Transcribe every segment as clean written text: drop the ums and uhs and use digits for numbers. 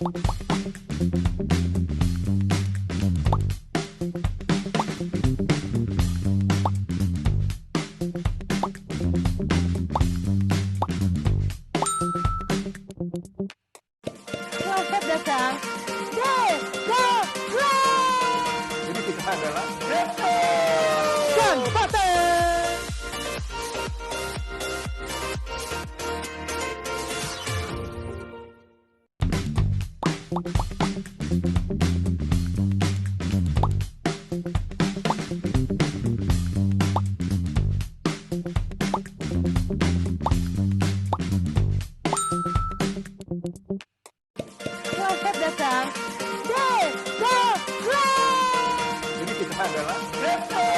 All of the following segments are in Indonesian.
Selamat datang di Jadi kita adalah Dan Pate. Selamat datang di Jadi kita adalah Dan Pate.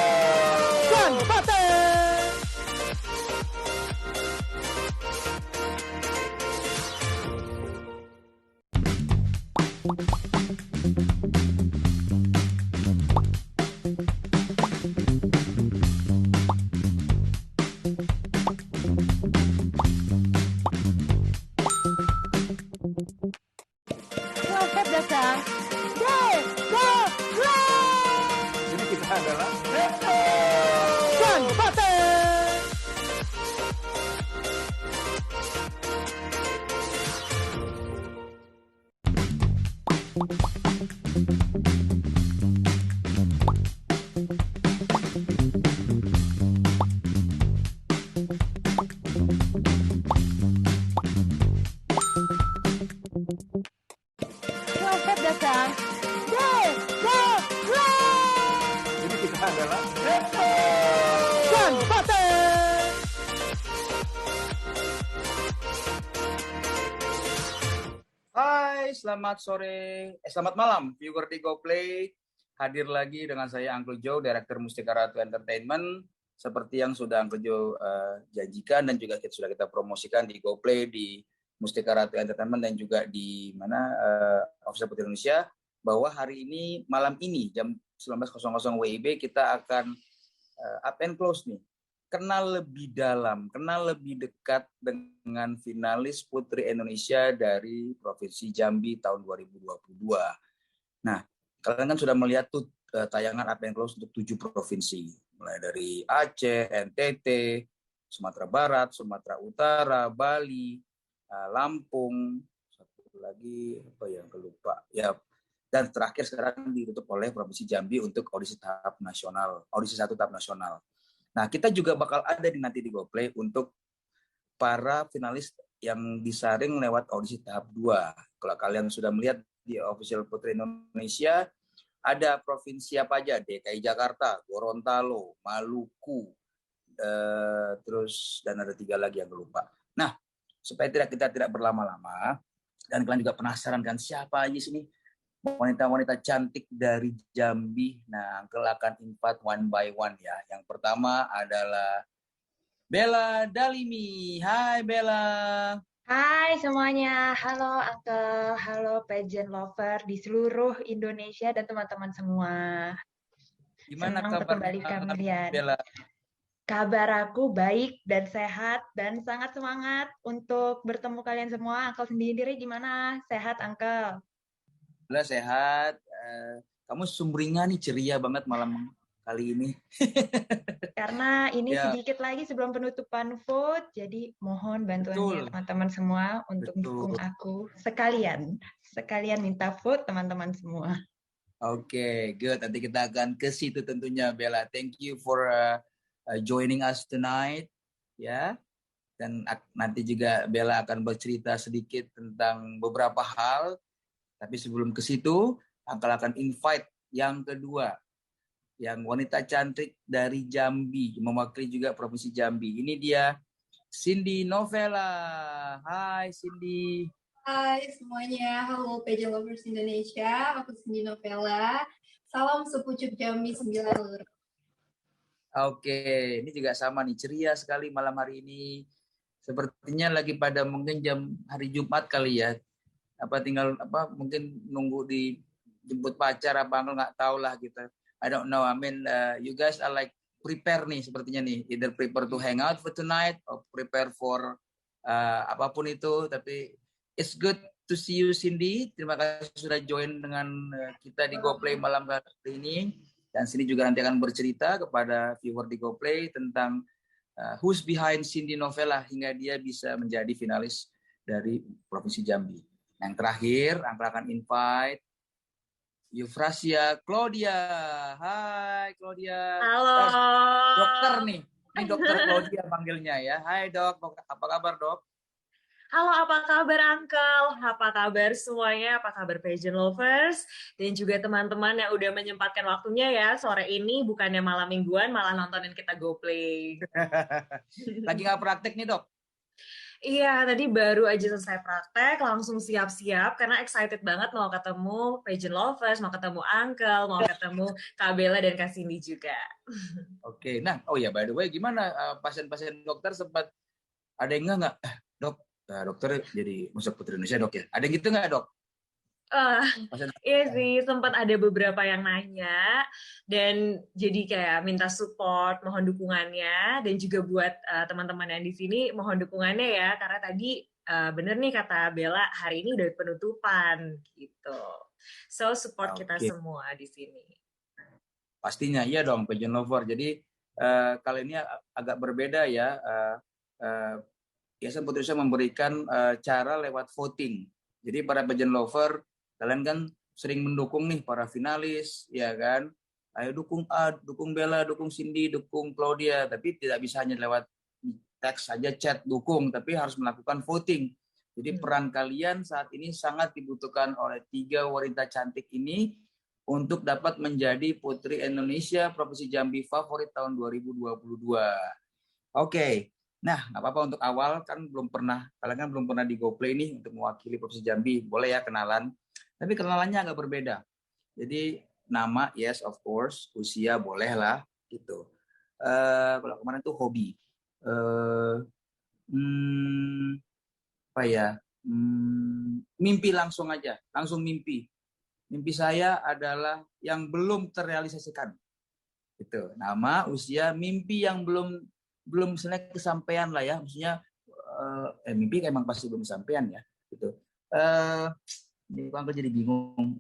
Selamat datang di Jadi kita adalah Dan Pate. Selamat datang di Jadi kita adalah Dan Pate. Hai, selamat sore, selamat malam, viewer di GoPlay. Hadir lagi dengan saya Uncle Joe, Direktur Mustika Ratu Entertainment. Seperti yang sudah Uncle Joe janjikan dan juga sudah kita promosikan di GoPlay, di Mustika Ratu Entertainment dan juga di Official Putri Indonesia, bahwa hari ini, malam ini jam 19.00 WIB kita akan up and close nih. Kenal lebih dalam, kenal lebih dekat dengan finalis Putri Indonesia dari Provinsi Jambi tahun 2022. Nah, kalian kan sudah melihat tuh tayangan Up and Close untuk 7 provinsi. Mulai dari Aceh, NTT, Sumatera Barat, Sumatera Utara, Bali, Lampung, satu lagi apa yang kelupa. Ya, dan terakhir sekarang ditutup oleh Provinsi Jambi untuk audisi tahap nasional, audisi 1 tahap nasional. Nah, kita juga bakal ada nanti di GoPlay untuk para finalis yang disaring lewat audisi tahap 2. Kalau kalian sudah melihat di Official Putri Indonesia, ada provinsi apa aja? DKI Jakarta, Gorontalo, Maluku, terus dan ada 3 lagi yang lupa. Nah, supaya kita tidak berlama-lama, dan kalian juga penasaran kan siapa aja sini wanita-wanita cantik dari Jambi. Nah, Uncle akan invite one by one ya. Yang pertama adalah Bella Dalimi. Hai Bella. Hai semuanya, halo Uncle, halo pageant lover di seluruh Indonesia dan teman-teman semua. Gimana Senang kabar berkembali kalian. Bella? Kabar aku baik dan sehat dan sangat semangat untuk bertemu kalian semua. Uncle sendiri gimana? Sehat Uncle? Bella sehat. Kamu sumringah nih, ceria banget malam kali ini. Karena ini Ya. sedikit lagi sebelum penutupan vote, jadi mohon bantuannya teman-teman semua untuk dukung aku. Sekalian minta vote teman-teman semua. Oke, good. Nanti kita akan ke situ tentunya, Bella. Thank you for joining us tonight. Ya. Dan nanti juga Bella akan bercerita sedikit tentang beberapa hal. Tapi sebelum ke situ, Uncle akan invite yang kedua, yang wanita cantik dari Jambi, mewakili juga Provinsi Jambi. Ini dia, Cindy Novella. Hai Cindy. Hai semuanya, halo pageant lovers Indonesia, aku Cindy Novella. Salam sepucuk Jambi 9 Lur. Oke, ini juga sama nih, ceria sekali malam hari ini. Sepertinya lagi pada mungkin jam hari Jumat kali ya. Mungkin nunggu dijemput pacar apa nggak tahu lah gitu. I don't know. I mean, you guys are like prepare nih sepertinya nih, either prepare to hang out for tonight or prepare for apapun itu. Tapi it's good to see you Cindy. Terima kasih sudah join dengan kita di GoPlay malam hari ini. Dan Cindy juga nanti akan bercerita kepada viewer di GoPlay tentang who's behind Cindy Novella hingga dia bisa menjadi finalis dari Provinsi Jambi. Yang terakhir, Angkel akan invite Eufrasia Claudia. Hai Claudia. Halo. Dokter nih. Ini Dokter Claudia panggilnya ya. Hai dok, apa kabar dok? Halo, apa kabar Uncle? Apa kabar semuanya? Apa kabar pageant lovers? Dan juga teman-teman yang udah menyempatkan waktunya ya sore ini, bukannya malam mingguan, malah nontonin kita GoPlay. Lagi nggak praktek nih dok? Iya, tadi baru aja selesai praktek, langsung siap-siap karena excited banget mau ketemu pageant lovers, mau ketemu Uncle, mau ketemu Kak Bella dan Kak Cindy juga. Oke, nah, oh ya by the way, gimana pasien-pasien dokter sempat ada yang nggak? Dok, dokter jadi musik putri Indonesia dok ya? Ada yang gitu nggak dok? Iya sih, sempat ada beberapa yang nanya dan jadi kayak minta support, mohon dukungannya, dan juga buat teman-teman yang di sini mohon dukungannya ya, karena tadi bener nih kata Bella, hari ini udah penutupan gitu. So support kita semua di sini. Pastinya iya dong, pageant lover. Jadi kali ini agak berbeda ya. Yayasan Putri Indonesia memberikan cara lewat voting. Jadi para pageant lover, kalian kan sering mendukung nih para finalis, ya kan? Ayo dukung A, dukung Bella, dukung Cindy, dukung Claudia. Tapi tidak bisa hanya lewat teks saja, chat dukung, tapi harus melakukan voting. Jadi peran kalian saat ini sangat dibutuhkan oleh 3 wanita cantik ini untuk dapat menjadi Putri Indonesia Provinsi Jambi favorit tahun 2022. Oke. Nah, nggak apa-apa untuk awal, kan kalian kan belum pernah di GoPlay nih untuk mewakili Provinsi Jambi. Boleh ya kenalan. Tapi kenalannya agak berbeda. Jadi nama, yes of course. Usia boleh lah, gitu. Kalau kemarin tuh hobi. Apa ya? Mimpi langsung aja. Langsung mimpi. Mimpi saya adalah yang belum terrealisasikan. Gitu. Nama, usia, mimpi yang belum misalnya kesampaian lah ya, maksudnya mimpi emang pasti belum kesampaian ya, gitu. Ini aku jadi bingung.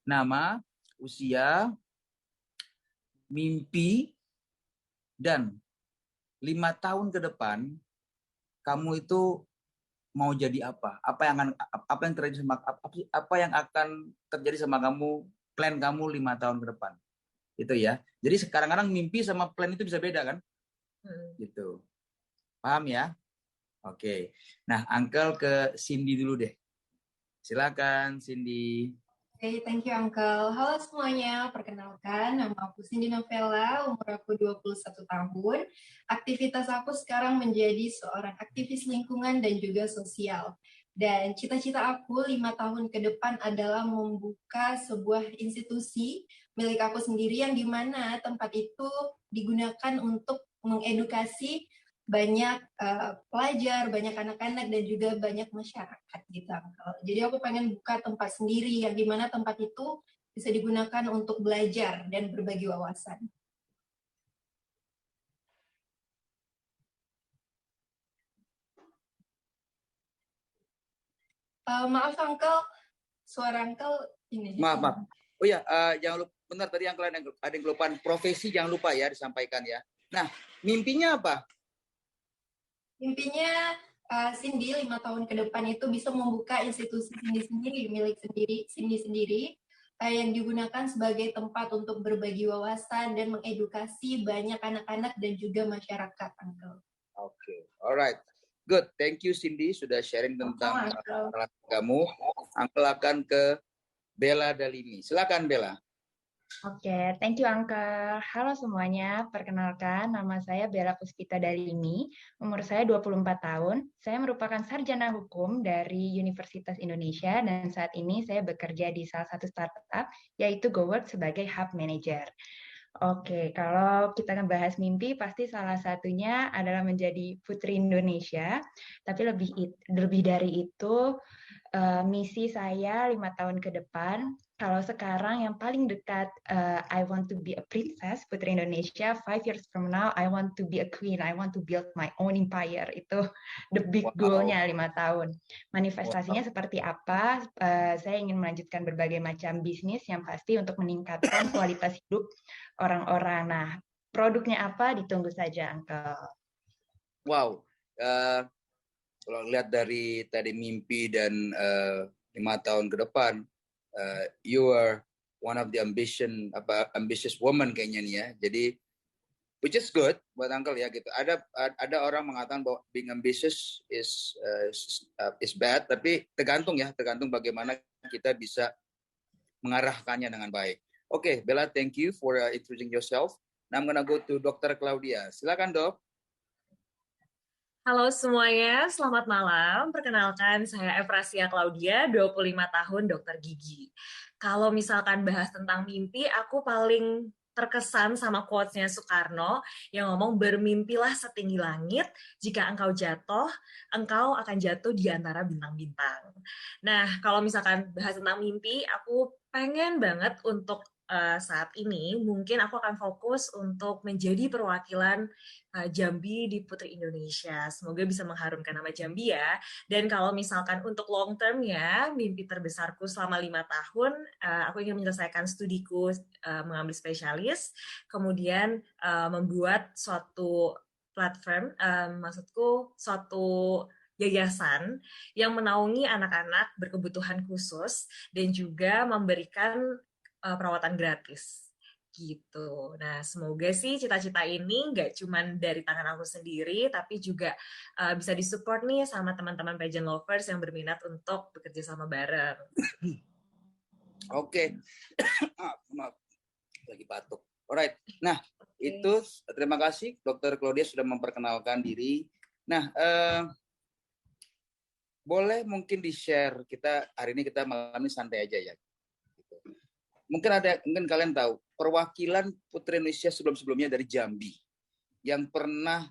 Nama, usia, mimpi, dan 5 tahun ke depan kamu itu mau jadi apa? Apa yang akan terjadi sama kamu? Plan kamu 5 tahun ke depan. Gitu ya. Jadi sekarang-kadang mimpi sama plan itu bisa beda kan? Gitu. Paham ya? Oke. Nah, Uncle ke Cindy dulu deh. Silakan Cindy. Oke, thank you Uncle. Halo semuanya, perkenalkan nama aku Cindy Novella, umur aku 21 tahun. Aktivitas aku sekarang menjadi seorang aktivis lingkungan dan juga sosial. Dan cita-cita aku 5 tahun ke depan adalah membuka sebuah institusi milik aku sendiri yang dimana tempat itu digunakan untuk mengedukasi banyak pelajar, banyak anak-anak, dan juga banyak masyarakat gitu. Jadi aku pengen buka tempat sendiri yang dimana tempat itu bisa digunakan untuk belajar dan berbagi wawasan. Maaf Uncle, suara Uncle ini. Maaf. Oh ya, jangan lupa, benar tadi Uncle ada yang kelupaan profesi, jangan lupa ya disampaikan ya. Nah, mimpinya apa? Mimpinya Cindy 5 tahun ke depan itu bisa membuka institusi Cindy sendiri, milik Cindy sendiri, yang digunakan sebagai tempat untuk berbagi wawasan dan mengedukasi banyak anak-anak dan juga masyarakat, Uncle. Oke, alright. Good, thank you Cindy sudah sharing tentang kamu. Uncle akan ke Bella Dalimi. Silakan Bella. Oke, thank you Uncle. Halo semuanya, perkenalkan nama saya Bella Puspita Dalimi, umur saya 24 tahun. Saya merupakan sarjana hukum dari Universitas Indonesia dan saat ini saya bekerja di salah satu startup yaitu GoWork sebagai Hub Manager. Oke, kalau kita akan bahas mimpi, pasti salah satunya adalah menjadi Putri Indonesia. Tapi lebih dari itu, misi saya 5 tahun ke depan. Kalau sekarang yang paling dekat, I want to be a princess, Putri Indonesia. 5 years from now, I want to be a queen. I want to build my own empire. Itu the big goal-nya 5 tahun. Manifestasinya seperti apa? Saya ingin melanjutkan berbagai macam bisnis yang pasti untuk meningkatkan kualitas hidup orang-orang. Nah, produknya apa? Ditunggu saja, Uncle. Wow. Kalau lihat dari tadi mimpi dan 5 tahun ke depan, you are one of the ambitious woman kayaknya nih ya. Jadi which is good buat Uncle ya gitu. Ada orang mengatakan bahwa being ambitious is bad, tapi tergantung bagaimana kita bisa mengarahkannya dengan baik. Oke, Bella, thank you for introducing yourself. Now I'm gonna go to Dr. Claudia. Silakan, Dok. Halo semuanya, selamat malam. Perkenalkan, saya Efrasia Claudia, 25 tahun, dokter gigi. Kalau misalkan bahas tentang mimpi, aku paling terkesan sama quotes-nya Soekarno yang ngomong, bermimpilah setinggi langit, jika engkau jatuh, engkau akan jatuh di antara bintang-bintang. Nah, kalau misalkan bahas tentang mimpi, aku pengen banget untuk saat ini, mungkin aku akan fokus untuk menjadi perwakilan Jambi di Putri Indonesia. Semoga bisa mengharumkan nama Jambi ya. Dan kalau misalkan untuk long term ya, mimpi terbesarku selama 5 tahun, aku ingin menyelesaikan studiku mengambil spesialis, kemudian membuat suatu platform, maksudku suatu yayasan yang menaungi anak-anak berkebutuhan khusus dan juga memberikan perawatan gratis gitu. Nah, semoga sih cita-cita ini nggak cuma dari tangan aku sendiri, tapi juga bisa disupport nih sama teman-teman pageant lovers yang berminat untuk bekerja sama bareng. Oke. Maaf, lagi batuk. Alright. Nah, itu terima kasih Dr. Claudia sudah memperkenalkan diri. Nah, boleh mungkin di-share, hari ini kita malam ini santai aja ya. Mungkin kalian tahu perwakilan Putri Indonesia sebelum-sebelumnya dari Jambi yang pernah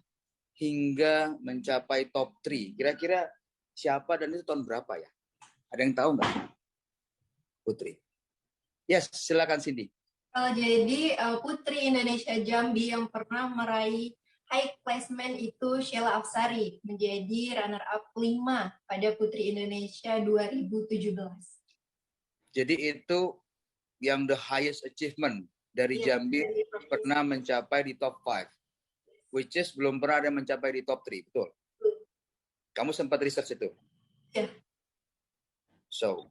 hingga mencapai top 3. Kira-kira siapa dan itu tahun berapa ya? Ada yang tahu nggak? Putri. Yes, silakan Cindy. Jadi Putri Indonesia Jambi yang pernah meraih high placement itu Sheila Afsari, menjadi runner-up 5 pada Putri Indonesia 2017. Jadi itu yang the highest achievement dari Jambi pernah mencapai di top 5, which is belum pernah ada mencapai di top 3, betul? Kamu sempat research itu? Iya. So,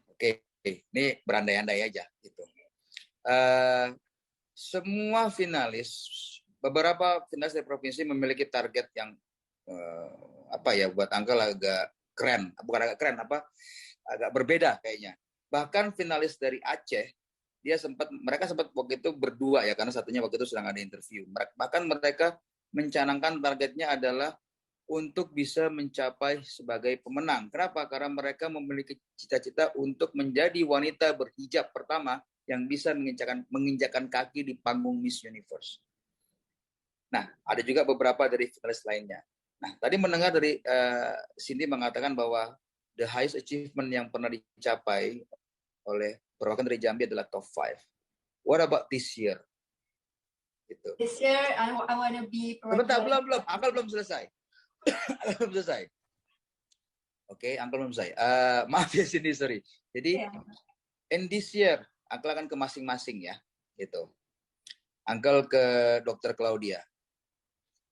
oke. Ini berandai-andai aja gitu. Semua beberapa finalis dari provinsi memiliki target yang buat Uncle agak keren, bukan agak keren, agak berbeda kayaknya. Bahkan finalis dari Aceh, mereka sempat waktu itu berdua ya, karena satunya waktu itu sedang ada interview. Bahkan mereka mencanangkan targetnya adalah untuk bisa mencapai sebagai pemenang. Kenapa? Karena mereka memiliki cita-cita untuk menjadi wanita berhijab pertama yang bisa menginjakan kaki di panggung Miss Universe. Nah, ada juga beberapa dari finalis lainnya. Nah, tadi mendengar dari Cindy mengatakan bahwa the highest achievement yang pernah dicapai oleh perwakilan dari Jambi adalah top 5. What about this year? Gitu. This year, I want to be... Bentar, belum. Uncle belum selesai. Oke, Uncle belum selesai. Maaf ya Cindy, sorry. Jadi, in this year, Uncle akan ke masing-masing ya. Gitu. Uncle ke Dr. Claudia.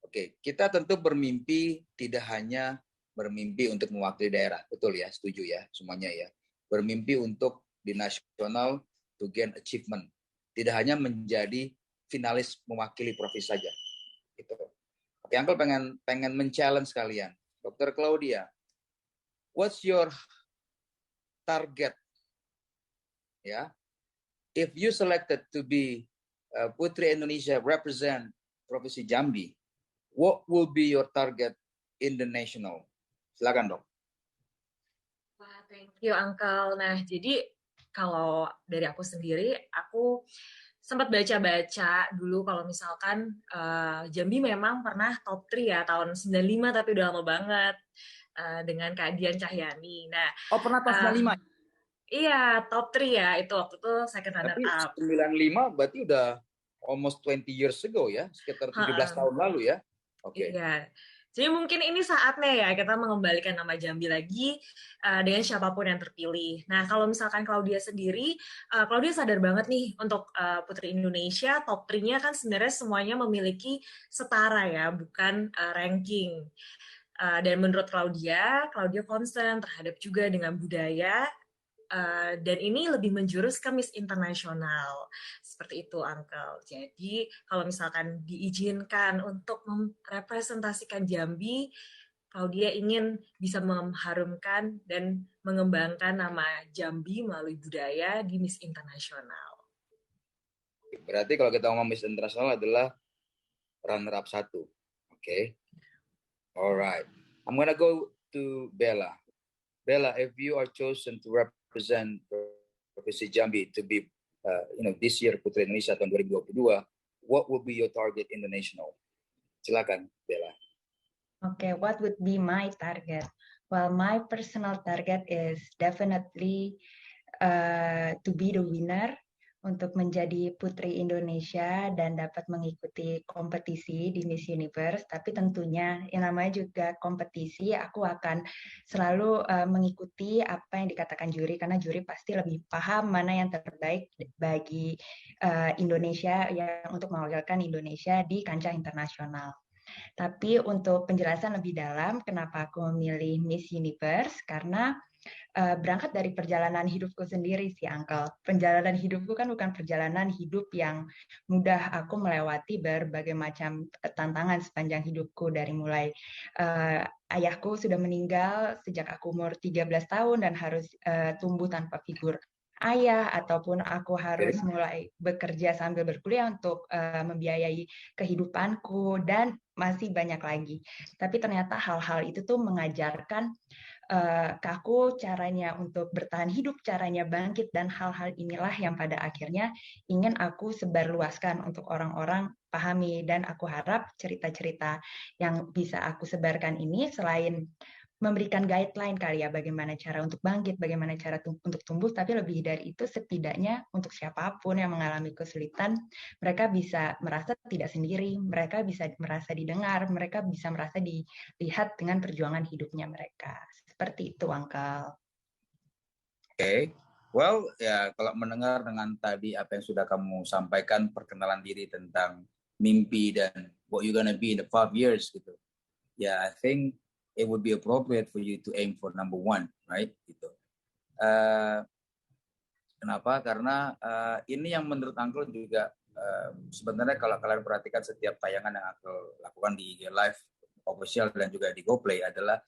Oke, kita tentu bermimpi tidak hanya bermimpi untuk mewakili daerah, betul ya, setuju ya semuanya ya. Bermimpi untuk di nasional to gain achievement, tidak hanya menjadi finalis mewakili provinsi saja. Gitu. Oke, Uncle pengen men-challenge kalian. Dr. Claudia, what's your target? Ya, if you selected to be Putri Indonesia represent Provinsi Jambi, what will be your target in the national? Silakan, Dok. Wah, thank you, Uncle. Nah, jadi kalau dari aku sendiri, aku sempat baca-baca dulu kalau misalkan Jambi memang pernah top 3 ya, tahun 95, tapi udah lama banget. dengan Kak Dian Cahyani. Nah, pernah tahun 95? Iya, top 3 ya. Itu waktu itu second runner Tapi up. 95 berarti udah almost 20 years ago ya, sekitar 17 tahun lalu ya. Oke. Iya. Jadi mungkin ini saatnya ya kita mengembalikan nama Jambi lagi dengan siapapun yang terpilih. Nah, kalau misalkan Claudia sendiri, Claudia sadar banget nih untuk Putri Indonesia, top 3-nya kan sebenarnya semuanya memiliki setara ya, bukan ranking. Dan menurut Claudia concern terhadap juga dengan budaya, dan ini lebih menjurus ke Miss Internasional. Seperti itu, Uncle. Jadi, kalau misalkan diizinkan untuk merepresentasikan Jambi, Claudia ingin bisa mengharumkan dan mengembangkan nama Jambi melalui budaya di Miss Internasional. Berarti kalau kita ngomong Miss Internasional adalah runner-up 1. Oke. Alright. I'm gonna go to Bella. Bella, if you are chosen to represent Provinsi Jambi to be, this year Putri Indonesia tahun 2022, what would be your target in the national? Silakan, Bella. Okay, what would be my target? Well, my personal target is definitely to be the winner, untuk menjadi Putri Indonesia dan dapat mengikuti kompetisi di Miss Universe. Tapi tentunya yang namanya juga kompetisi, aku akan selalu mengikuti apa yang dikatakan juri, karena juri pasti lebih paham mana yang terbaik bagi Indonesia, yang untuk mewakilkan Indonesia di kancah internasional. Tapi untuk penjelasan lebih dalam kenapa aku memilih Miss Universe, karena berangkat dari perjalanan hidupku sendiri sih, Uncle. Perjalanan hidupku kan bukan perjalanan hidup yang mudah. Aku melewati berbagai macam tantangan sepanjang hidupku, dari mulai ayahku sudah meninggal sejak aku umur 13 tahun dan harus tumbuh tanpa figur ayah, ataupun aku harus mulai bekerja sambil berkuliah untuk membiayai kehidupanku, dan masih banyak lagi. Tapi ternyata hal-hal itu tuh mengajarkan ke aku caranya untuk bertahan hidup, caranya bangkit, dan hal-hal inilah yang pada akhirnya ingin aku sebarluaskan untuk orang-orang pahami. Dan aku harap cerita-cerita yang bisa aku sebarkan ini selain memberikan guideline kali ya, bagaimana cara untuk bangkit, bagaimana cara untuk tumbuh, tapi lebih dari itu setidaknya untuk siapapun yang mengalami kesulitan, mereka bisa merasa tidak sendiri, mereka bisa merasa didengar, mereka bisa merasa dilihat dengan perjuangan hidupnya mereka. Seperti itu, Uncle. Oke. Well, ya kalau mendengar dengan tadi apa yang sudah kamu sampaikan, perkenalan diri tentang mimpi dan what you gonna be in the 5 years gitu. Ya, I think it would be appropriate for you to aim for number 1, right? Gitu. Kenapa? Karena ini yang menurut Uncle juga sebenarnya kalau kalian perhatikan setiap tayangan yang Uncle lakukan di IG Live official dan juga di GoPlay adalah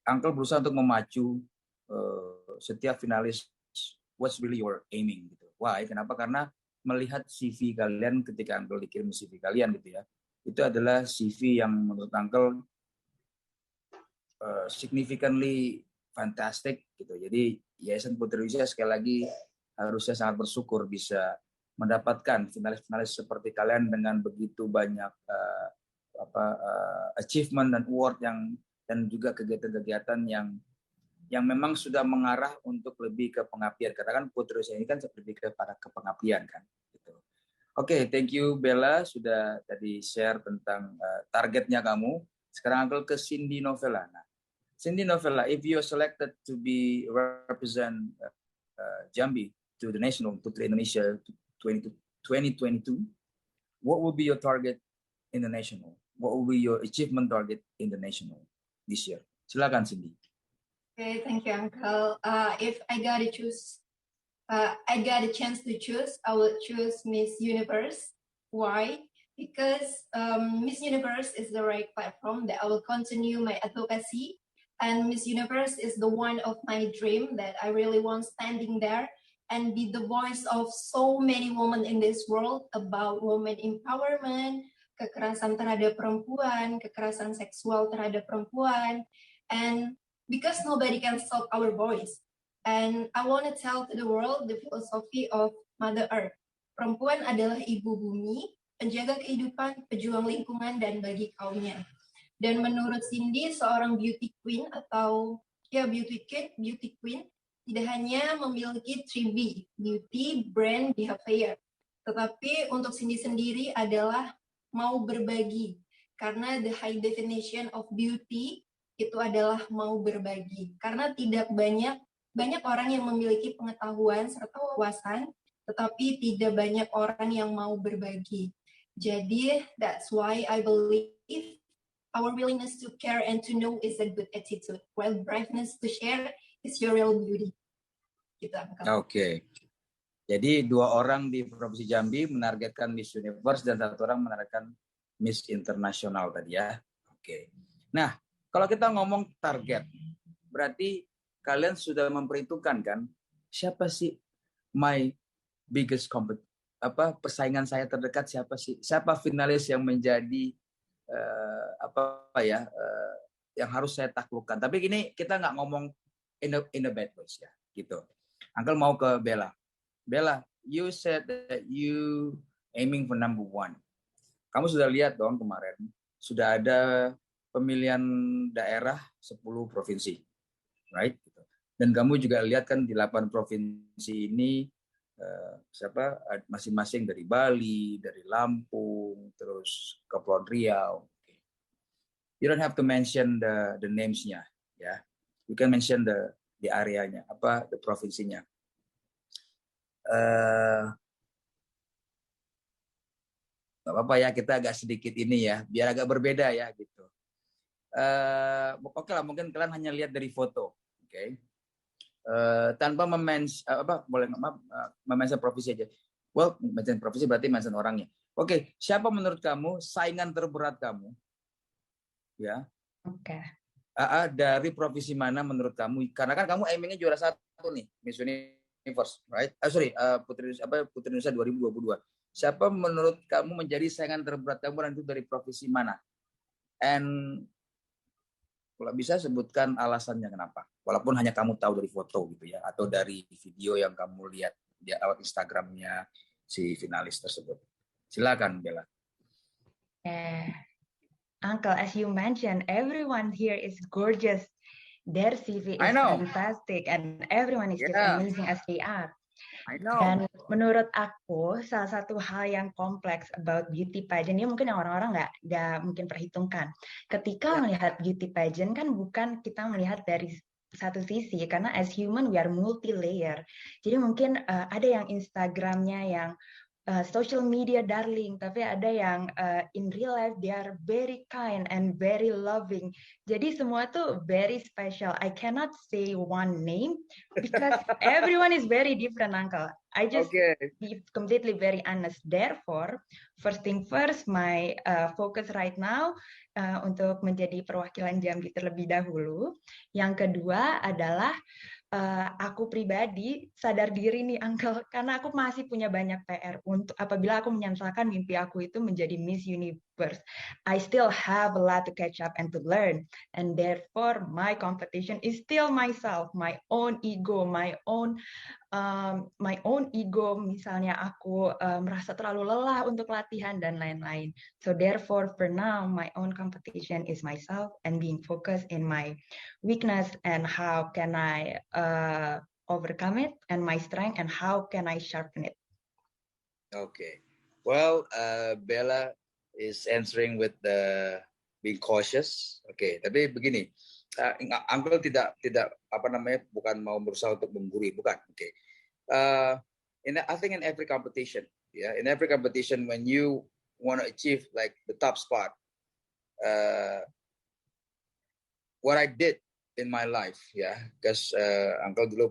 Uncle berusaha untuk memacu setiap finalis what's really your aiming gitu. Why? Kenapa? Karena melihat CV kalian ketika Uncle dikirim CV kalian gitu ya. Itu adalah CV yang menurut Uncle significantly fantastic gitu. Jadi Yayasan Putri Indonesia sekali lagi harusnya sangat bersyukur bisa mendapatkan finalis-finalis seperti kalian dengan begitu banyak achievement dan award dan juga kegiatan-kegiatan yang memang sudah mengarah untuk lebih ke pengabdian. Katakan Putri Indonesia ini kan lebih kepada pengabdian kan. Gitu. Oke, thank you Bella sudah tadi share tentang targetnya kamu. Sekarang Uncle ke Cindy Novella. Nah, Cindy Novella, if you are selected to be represent Jambi to the national Putri Indonesia 2022, what will be your target in the national? What will be your achievement target in the national this year? Silakan Cindy. Okay, thank you, Uncle. If I gotta choose, I got a chance to choose, I will choose Miss Universe. Why? Because Miss Universe is the right platform that I will continue my advocacy, and Miss Universe is the one of my dream that I really want standing there and be the voice of so many women in this world about women empowerment, kekerasan terhadap perempuan, kekerasan seksual terhadap perempuan, and because nobody can stop our voice. And I want to tell to the world the philosophy of Mother Earth. Perempuan adalah ibu bumi, penjaga kehidupan, pejuang lingkungan, dan bagi kaumnya. Dan menurut Cindy, seorang beauty queen atau beauty queen tidak hanya memiliki 3B, beauty, brand, behavior. Tetapi untuk Cindy sendiri adalah mau berbagi. Karena the high definition of beauty itu adalah mau berbagi. Karena tidak banyak orang yang memiliki pengetahuan serta wawasan, tetapi tidak banyak orang yang mau berbagi. Jadi, that's why I believe our willingness to care and to know is a good attitude, while brightness to share is your real beauty. Gitu, Oke. Jadi 2 orang di Provinsi Jambi menargetkan Miss Universe dan 1 orang menargetkan Miss Internasional tadi ya. Oke. Nah, kalau kita ngomong target, berarti kalian sudah memperhitungkan kan siapa sih my biggest persaingan saya terdekat, siapa sih? Siapa finalis yang menjadi yang harus saya taklukkan. Tapi ini kita nggak ngomong in a bad ways ya, gitu. Uncle mau ke Bella. Bella, you said that you aiming for number 1. Kamu sudah lihat dong kemarin, sudah ada pemilihan daerah 10 provinsi, right? Dan kamu juga lihat kan di 8 provinsi ini masing-masing dari Bali, dari Lampung, terus Kepulauan Riau. You don't have to mention the names-nya, ya. You can mention the areanya, the provinsinya. Nggak apa-apa ya, kita agak sedikit ini ya, biar agak berbeda ya gitu. Oke lah, mungkin kalian hanya lihat dari foto, oke? Tanpa mention provinsi aja. Well, mention provinsi berarti mention orangnya. Oke, siapa menurut kamu saingan terberat kamu? Ya. Oke. Dari provinsi mana menurut kamu? Karena kan kamu aimingnya juara 1 nih, Miss Universe, right? Putri Indonesia 2022. Siapa menurut kamu menjadi saingan terberat kamu dan itu dari provinsi mana? And kalau bisa sebutkan alasannya kenapa. Walaupun hanya kamu tahu dari foto gitu ya, atau dari video yang kamu lihat di Instagramnya si finalis tersebut. Silakan Bella. Uncle, as you mentioned, everyone here is gorgeous. Their CV is fantastic, and everyone is just amazing as they are. I know. Dan menurut aku, salah satu hal yang kompleks about beauty pageant, ini mungkin yang orang-orang nggak mungkin perhitungkan. Ketika melihat beauty pageant, kan bukan kita melihat dari satu sisi, karena as human we are multi-layer. Jadi mungkin ada yang Instagramnya yang social media darling, tapi ada yang in real life they are very kind and very loving. Jadi semua tuh very special. I cannot say one name because everyone is very different, Uncle. I just be completely very honest. Therefore, first thing first, my focus right now untuk menjadi perwakilan Jambi terlebih dahulu. Yang kedua adalah aku pribadi sadar diri nih Uncle, karena aku masih punya banyak PR untuk apabila aku menyanyikan mimpi aku itu menjadi Miss Universe. I still have a lot to catch up and to learn, and therefore my competition is still myself, my own ego, my own ego. Misalnya aku merasa terlalu lelah untuk latihan dan lain-lain. So therefore for now my own competition is myself and being focused in my weakness and how can I overcome it, and my strength and how can I sharpen it. Okay. Well, Bella is answering with the being cautious. Okay, tapi begini, Uncle tidak bukan mau berusaha untuk menggurui, bukan. Okay. I think in every competition, in every competition when you want to achieve like the top spot, what I did in my life, because Uncle dulu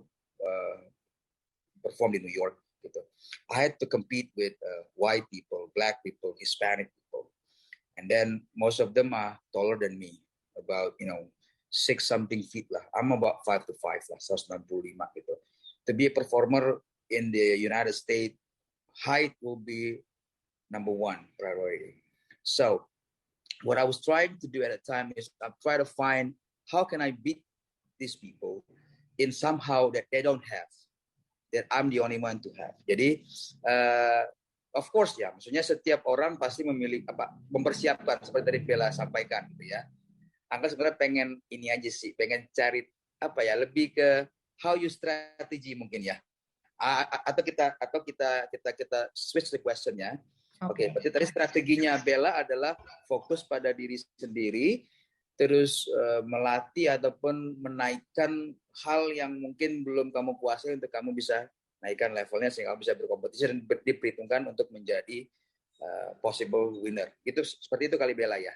performed in New York, gitu. I had to compete with white people, black people, Hispanic people, and then most of them are taller than me, about 6-something feet lah. I'm about 5'5" lah, 195 gitu. To be a performer in the United States, height will be number 1 priority. So what I was trying to do at the time is I try to find how can I beat these people in somehow that they don't have, that I'm the only one to have. Jadi of course ya, maksudnya setiap orang pasti mempersiapkan seperti tadi Bella sampaikan gitu ya. Angka sebenarnya pengen ini aja sih, pengen cari lebih ke how you strategy mungkin ya. Atau kita switch the question-nya. Oke, berarti tadi strateginya Bella adalah fokus pada diri sendiri, terus melatih ataupun menaikkan hal yang mungkin belum kamu kuasai untuk kamu bisa naikkan levelnya sehingga kamu bisa berkompetisi dan diperhitungkan untuk menjadi possible winner. Itu seperti itu kali Bella ya?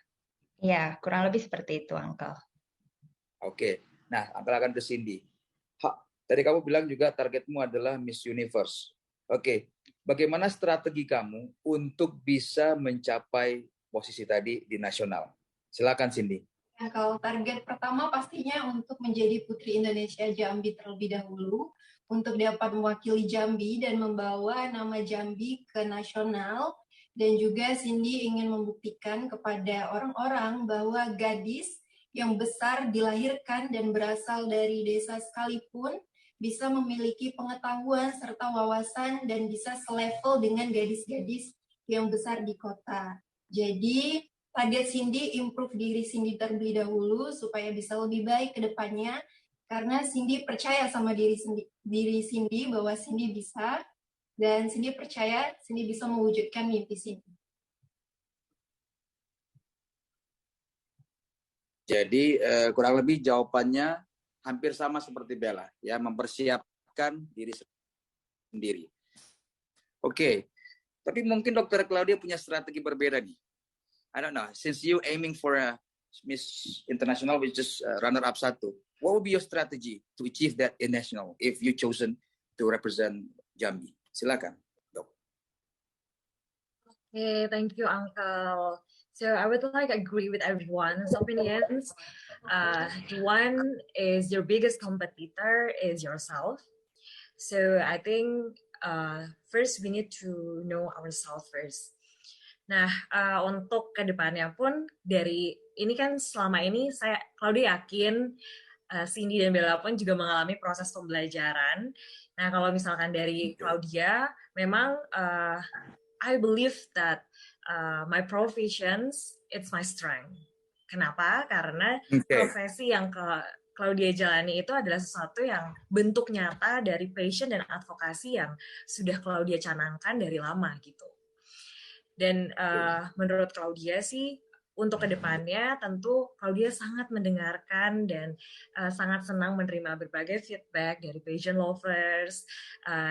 Ya, kurang lebih seperti itu, Uncle. Oke, nah Uncle akan ke Cindy. Tadi kamu bilang juga targetmu adalah Miss Universe. Oke, bagaimana strategi kamu untuk bisa mencapai posisi tadi di nasional? Silakan Cindy. Nah, kalau target pertama pastinya untuk menjadi Putri Indonesia Jambi terlebih dahulu, untuk dapat mewakili Jambi dan membawa nama Jambi ke nasional, dan juga Cindy ingin membuktikan kepada orang-orang bahwa gadis yang besar dilahirkan dan berasal dari desa sekalipun bisa memiliki pengetahuan serta wawasan dan bisa selevel dengan gadis-gadis yang besar di kota. Jadi target Cindy improve diri Cindy terlebih dahulu supaya bisa lebih baik ke depannya, karena Cindy percaya sama diri Cindy bahwa Cindy bisa, dan Cindy percaya Cindy bisa mewujudkan mimpi Cindy. Jadi kurang lebih jawabannya hampir sama seperti Bella, ya, mempersiapkan diri sendiri. Oke, tapi mungkin Dr. Claudia punya strategi berbeda nih. I don't know, since you aiming for a Miss International, which is runner-up 1, what would be your strategy to achieve that in national if you chosen to represent Jambi? Silakan, Dok. Okay, thank you, Uncle. So I would like agree with everyone's opinions. One is your biggest competitor is yourself. So I think first we need to know ourselves first. Nah, untuk kedepannya pun dari ini kan selama ini Claudia yakin Cindy dan Bella pun juga mengalami proses pembelajaran. Nah, kalau misalkan dari Claudia, memang I believe that my professions it's my strength. Kenapa? Karena profesi yang Claudia jalani itu adalah sesuatu yang bentuk nyata dari passion dan advokasi yang sudah Claudia canangkan dari lama gitu. Dan menurut Claudia sih, untuk kedepannya tentu Claudia sangat mendengarkan dan sangat senang menerima berbagai feedback dari patient lovers,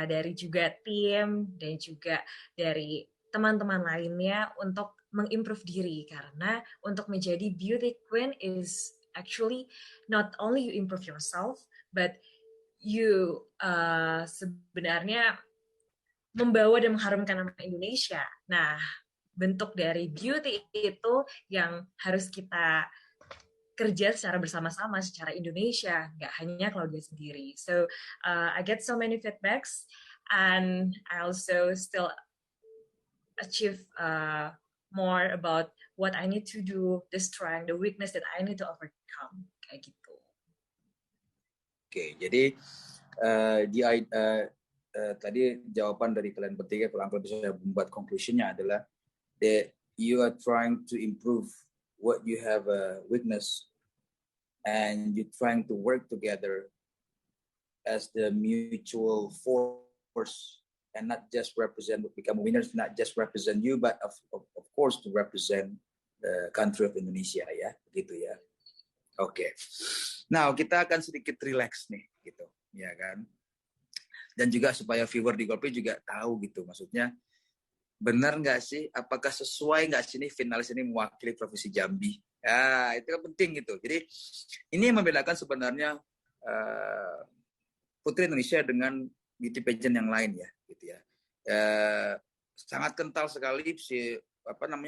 dari juga tim, dan juga dari teman-teman lainnya untuk mengimprove diri. Karena untuk menjadi beauty queen is actually not only you improve yourself, but you sebenarnya membawa dan mengharumkan nama Indonesia. Nah, bentuk dari beauty itu yang harus kita kerja secara bersama-sama secara Indonesia, nggak hanya Claudia sendiri. So, I get so many feedbacks, and I also still achieve more about what I need to do, the strength, the weakness that I need to overcome, kayak gitu. Oke, jadi tadi jawaban dari kalian bertiga, kalau Uncle bisa membuat conclusion-nya adalah that you are trying to improve what you have a weakness and you're trying to work together as the mutual force and not just become winners, not just represent you, but of course to represent the country of Indonesia, ya, begitu ya. Oke. Nah, kita akan sedikit relax nih, gitu, ya kan? Dan juga supaya viewer di Golpy juga tahu gitu, maksudnya benar nggak sih, apakah sesuai nggak sih nih finalis ini mewakili Provinsi Jambi? Ya, itu kan penting gitu. Jadi ini yang membedakan sebenarnya Putri Indonesia dengan beauty pageant yang lain ya, gitu ya. Sangat kental sekali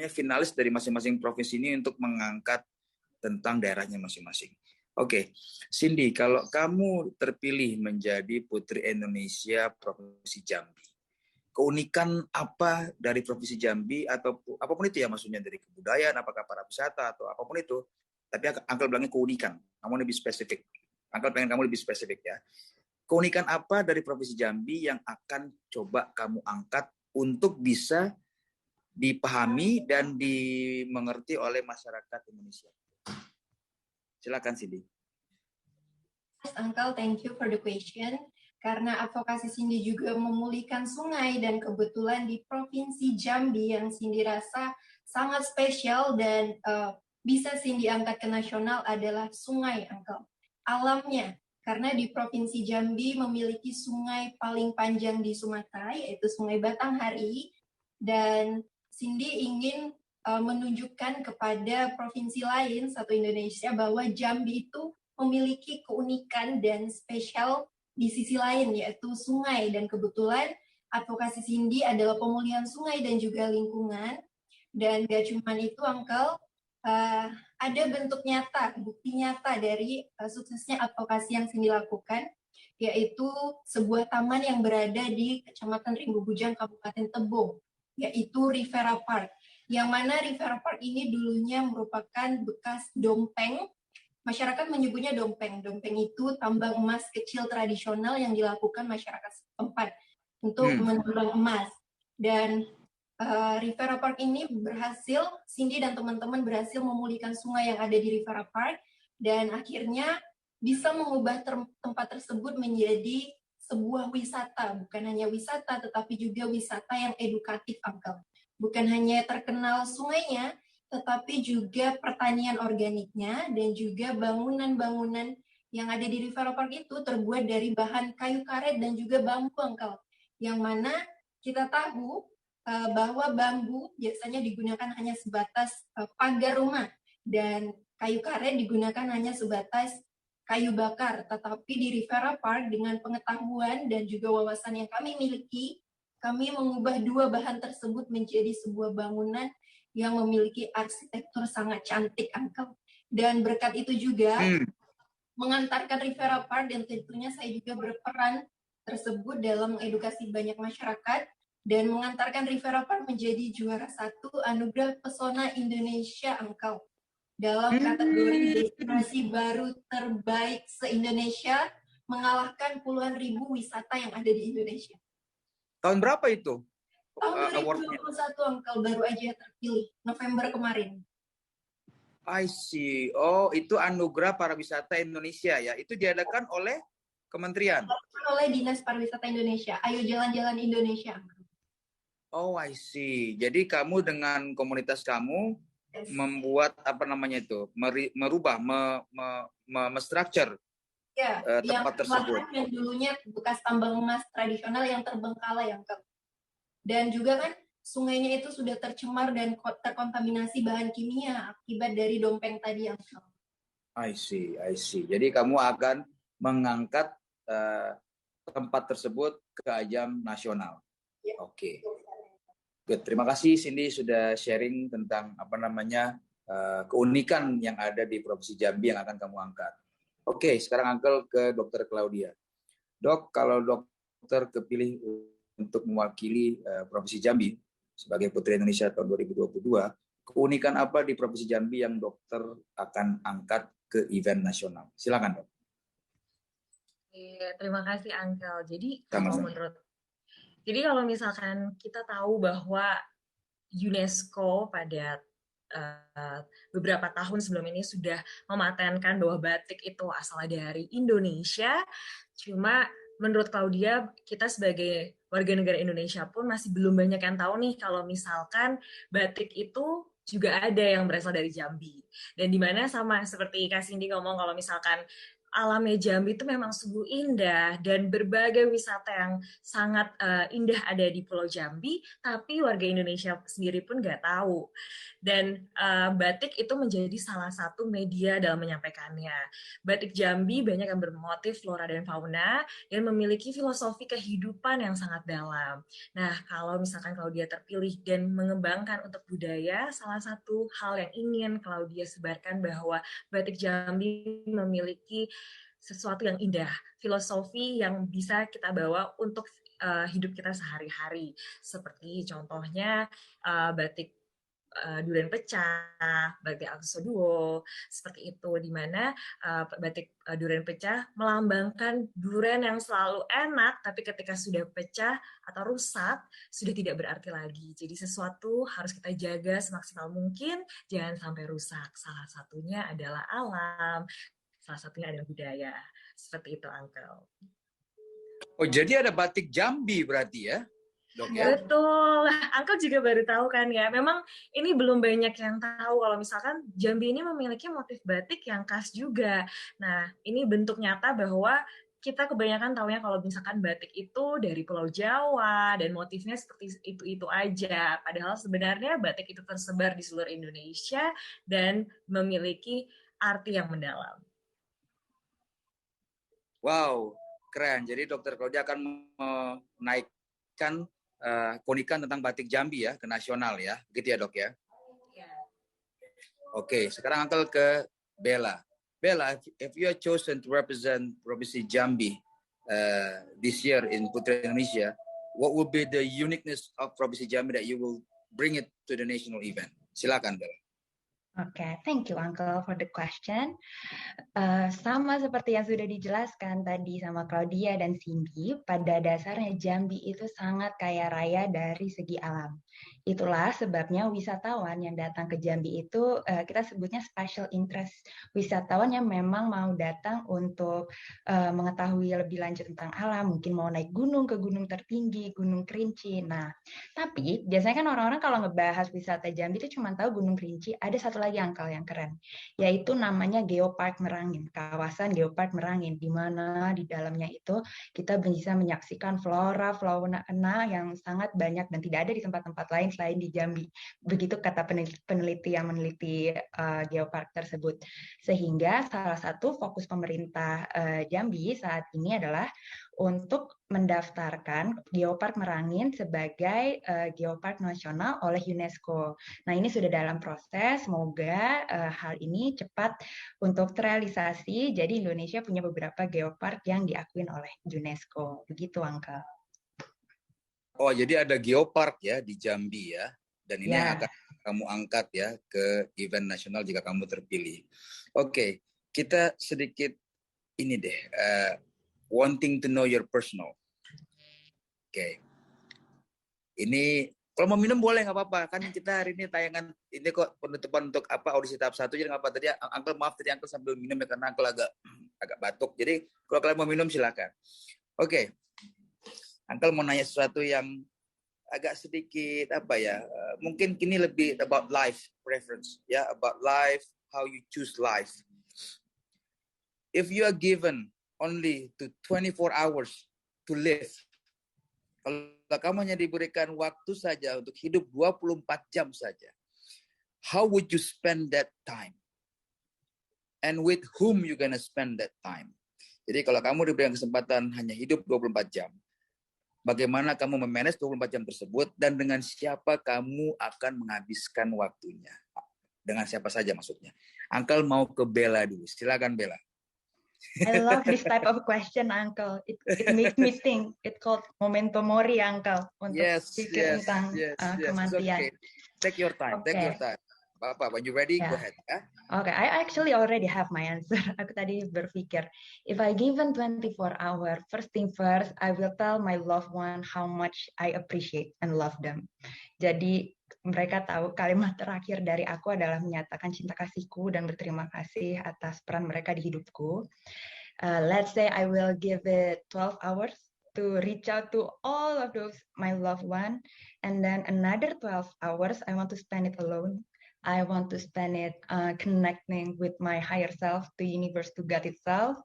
finalis dari masing-masing provinsi ini untuk mengangkat tentang daerahnya masing-masing. Oke, Cindy, kalau kamu terpilih menjadi Putri Indonesia Provinsi Jambi, keunikan apa dari Provinsi Jambi atau apapun itu ya, maksudnya dari kebudayaan, apakah pariwisata atau apapun itu, tapi Uncle bilangnya keunikan, kamu lebih spesifik. Uncle pengen kamu lebih spesifik ya. Keunikan apa dari Provinsi Jambi yang akan coba kamu angkat untuk bisa dipahami dan dimengerti oleh masyarakat Indonesia? Silakan Cindy. Yes, Uncle, thank you for the question. Karena advokasi Cindy juga memulihkan sungai dan kebetulan di Provinsi Jambi yang Cindy rasa sangat spesial dan bisa Cindy angkat ke nasional adalah sungai, Uncle. Alamnya, karena di Provinsi Jambi memiliki sungai paling panjang di Sumatera, yaitu Sungai Batanghari, dan Cindy ingin menunjukkan kepada provinsi lain satu Indonesia bahwa Jambi itu memiliki keunikan dan spesial di sisi lain, yaitu sungai. Dan kebetulan advokasi Cindy adalah pemulihan sungai dan juga lingkungan. Dan gak cuma itu, Uncle, ada bentuk nyata, bukti nyata dari suksesnya advokasi yang Cindy lakukan, yaitu sebuah taman yang berada di Kecamatan Rimbu Bujang, Kabupaten Tebo, yaitu Rivera Park. Yang mana Rivera Park ini dulunya merupakan bekas dompeng. Masyarakat menyebutnya dompeng. Dompeng itu tambang emas kecil tradisional yang dilakukan masyarakat setempat untuk menambang emas. Dan Rivera Park ini berhasil, Cindy dan teman-teman berhasil memulihkan sungai yang ada di Rivera Park, dan akhirnya bisa mengubah tempat tersebut menjadi sebuah wisata. Bukan hanya wisata, tetapi juga wisata yang edukatif, Uncle. Bukan hanya terkenal sungainya, tetapi juga pertanian organiknya dan juga bangunan-bangunan yang ada di Rivera Park itu terbuat dari bahan kayu karet dan juga bambu, Uncle. Yang mana kita tahu bahwa bambu biasanya digunakan hanya sebatas pagar rumah dan kayu karet digunakan hanya sebatas kayu bakar. Tetapi di Rivera Park dengan pengetahuan dan juga wawasan yang kami miliki, kami mengubah dua bahan tersebut menjadi sebuah bangunan yang memiliki arsitektur sangat cantik, Uncle. Dan berkat itu juga mengantarkan Rivera Park, dan tentunya saya juga berperan tersebut dalam mengedukasi banyak masyarakat dan mengantarkan Rivera Park menjadi juara 1 Anugerah Pesona Indonesia, Uncle. Dalam kategori destinasi baru terbaik se-Indonesia, mengalahkan puluhan ribu wisata yang ada di Indonesia. Tahun berapa itu? Tahun 2021, Uncle, baru aja terpilih, November kemarin. I see. Oh, itu Anugerah Pariwisata Indonesia ya. Itu diadakan oleh kementerian? Oleh Dinas Pariwisata Indonesia. Ayo Jalan-Jalan Indonesia. Oh, I see. Jadi kamu dengan komunitas kamu membuat apa namanya itu? Merubah, structure tempat tersebut. Yang dulunya bekas tambang emas tradisional yang terbengkalai, yang dan juga kan sungainya itu sudah tercemar dan terkontaminasi bahan kimia akibat dari dompeng tadi, yang I see. Jadi kamu akan mengangkat tempat tersebut ke ajang nasional. Ya. Oke. Good. Terima kasih Cindy sudah sharing tentang apa namanya keunikan yang ada di Provinsi Jambi yang akan kamu angkat. Oke, sekarang Uncle ke Dr. Claudia. Dok, kalau dokter kepilih untuk mewakili Provinsi Jambi sebagai Putri Indonesia tahun 2022, keunikan apa di Provinsi Jambi yang dokter akan angkat ke event nasional? Silakan, Dok. Terima kasih, Uncle. Jadi kalau misalkan kita tahu bahwa UNESCO pada beberapa tahun sebelum ini sudah mematenkan bahwa batik itu asal dari Indonesia, cuma menurut Claudia, kita sebagai warga negara Indonesia pun masih belum banyak yang tahu nih kalau misalkan batik itu juga ada yang berasal dari Jambi. Dan di mana sama seperti Kak Cindy ngomong, kalau misalkan alamnya Jambi itu memang sungguh indah dan berbagai wisata yang sangat indah ada di Pulau Jambi, tapi warga Indonesia sendiri pun nggak tahu. Dan batik itu menjadi salah satu media dalam menyampaikannya. Batik Jambi banyak yang bermotif flora dan fauna dan memiliki filosofi kehidupan yang sangat dalam. Nah, kalau misalkan Claudia terpilih dan mengembangkan untuk budaya, salah satu hal yang ingin Claudia sebarkan bahwa batik Jambi memiliki sesuatu yang indah, filosofi yang bisa kita bawa untuk hidup kita sehari-hari. Seperti contohnya batik durian pecah, batik akso duo, seperti itu, di mana batik durian pecah melambangkan durian yang selalu enak, tapi ketika sudah pecah atau rusak, sudah tidak berarti lagi. Jadi sesuatu harus kita jaga semaksimal mungkin, jangan sampai rusak. Salah satunya adalah alam, salah satunya adalah budaya. Seperti itu, Uncle. Oh, jadi ada batik Jambi berarti ya, Dok ya? Betul, Uncle juga baru tahu kan ya. Memang ini belum banyak yang tahu kalau misalkan Jambi ini memiliki motif batik yang khas juga. Nah, ini bentuk nyata bahwa kita kebanyakan tahunya kalau misalkan batik itu dari Pulau Jawa dan motifnya seperti itu aja. Padahal sebenarnya batik itu tersebar di seluruh Indonesia dan memiliki arti yang mendalam. Wow, keren. Jadi Dr. Claudia akan menaikkan keunikan tentang batik Jambi ya ke nasional ya, gitu ya Dok ya. Oke, sekarang Uncle ke Bella. Bella, if you are chosen to represent Provinsi Jambi this year in Putra Indonesia, what would be the uniqueness of Provinsi Jambi that you will bring it to the national event? Silakan Bella. Okay, thank you Uncle for the question. Sama seperti yang sudah dijelaskan tadi sama Claudia dan Cindy, pada dasarnya Jambi itu sangat kaya raya dari segi alam. Itulah sebabnya wisatawan yang datang ke Jambi itu kita sebutnya special interest. Wisatawan yang memang mau datang untuk mengetahui lebih lanjut tentang alam, mungkin mau naik gunung ke gunung tertinggi, Gunung Kerinci. Nah, tapi biasanya kan orang-orang kalau ngebahas wisata Jambi itu cuma tahu Gunung Kerinci. Ada satu lagi Uncle yang keren, yaitu namanya Geopark Merangin, kawasan Geopark Merangin, di mana di dalamnya itu kita bisa menyaksikan flora, fauna yang sangat banyak dan tidak ada di tempat-tempat lain selain di Jambi. Begitu kata peneliti yang meneliti Geopark tersebut. Sehingga salah satu fokus pemerintah Jambi saat ini adalah untuk mendaftarkan Geopark Merangin sebagai Geopark Nasional oleh UNESCO. Nah, ini sudah dalam proses, semoga hal ini cepat untuk terrealisasi, jadi Indonesia punya beberapa geopark yang diakuin oleh UNESCO. Begitu, Uncle. Oh, jadi ada geopark ya di Jambi ya, dan ini yang akan kamu angkat ya ke event nasional jika kamu terpilih. Oke, kita sedikit ini deh, wanting to know your personal. Oke. Ini kalau mau minum boleh nggak apa-apa, kan kita hari ini tayangan ini kok penutupan untuk audisi tahap 1, jadi nggak apa. Tadi Uncle maaf tadi Uncle sambil minum ya karena Uncle agak batuk. Jadi kalau kalian mau minum silakan. Oke. Uncle mau nanya sesuatu yang agak sedikit mungkin kini lebih about life preference ya, about life, how you choose life. If you are given only to 24 hours to live, kalau kamu hanya diberikan waktu saja untuk hidup 24 jam saja, how would you spend that time? And with whom you gonna spend that time? Jadi kalau kamu diberikan kesempatan hanya hidup 24 jam, bagaimana kamu memanage 24 jam tersebut dan dengan siapa kamu akan menghabiskan waktunya? Dengan siapa saja maksudnya. Uncle mau ke Bella dulu. Silakan Bella. I love this type of question, Uncle. It makes me think. It's called memento mori, Uncle. Untuk pikir tentang kematian. Okay. Take your time. Okay. Take your time. Bapak, when you ready, go ahead. Okay, I actually already have my answer. Aku tadi berpikir, if I given 24 hours, first thing first, I will tell my loved one how much I appreciate and love them. Jadi mereka tahu kalimat terakhir dari aku adalah menyatakan cinta kasihku dan berterima kasih atas peran mereka di hidupku. Let's say I will give it 12 hours to reach out to all of those my loved one, and then another 12 hours I want to spend it alone. I want to spend it connecting with my higher self, the universe, to God itself.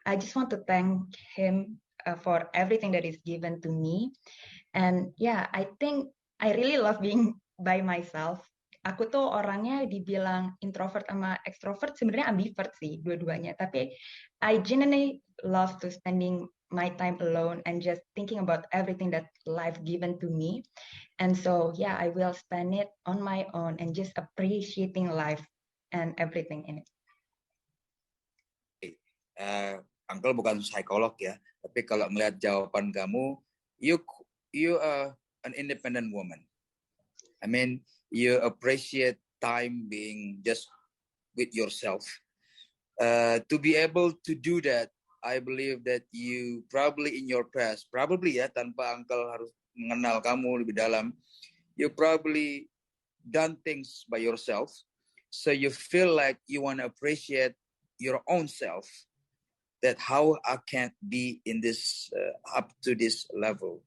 I just want to thank Him for everything that is given to me. And yeah, I think I really love being by myself. Aku tuh orangnya dibilang introvert sama extrovert, sebenarnya ambivert sih dua-duanya. Tapi I genuinely love to spending my time alone and just thinking about everything that life given to me. And so yeah, I will spend it on my own and just appreciating life and everything in it. Uncle bukan psikolog ya, tapi kalau melihat jawaban kamu, you are an independent woman. I mean, you appreciate time being just with yourself. To be able to do that, I believe that you probably in your past, probably ya, tanpa Uncle harus mengenal kamu lebih dalam, you probably done things by yourself, so you feel like you want to appreciate your own self, that how I can't be in this up to this level.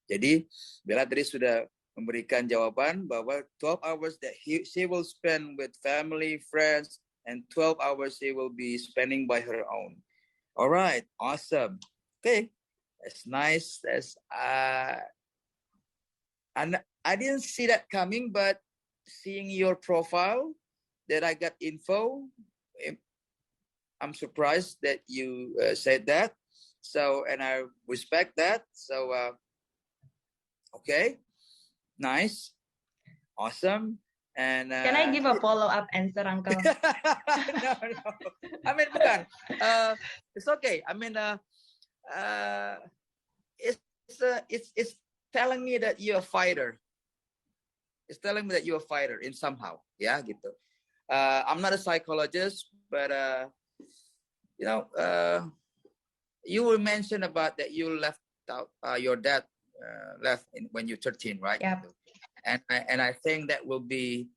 Jadi Bella tadi sudah memberikan jawaban bahwa 12 hours that she will spend with family, friends, and 12 hours she will be spending by her own. All right, awesome. Okay, that's nice. That's and I didn't see that coming, but seeing your profile, that I got info, I'm surprised that you said that. So, and I respect that. So, okay, nice, awesome. And Can I give a follow-up answer, Uncle? no. I mean, bukan. It's okay. I mean, it's telling me that you're a fighter. It's telling me that you're a fighter in somehow. Ya, gitu. I'm not a psychologist, but you will mention about that you left out your dad left when you're 13, right? Yeah. And I think that will be,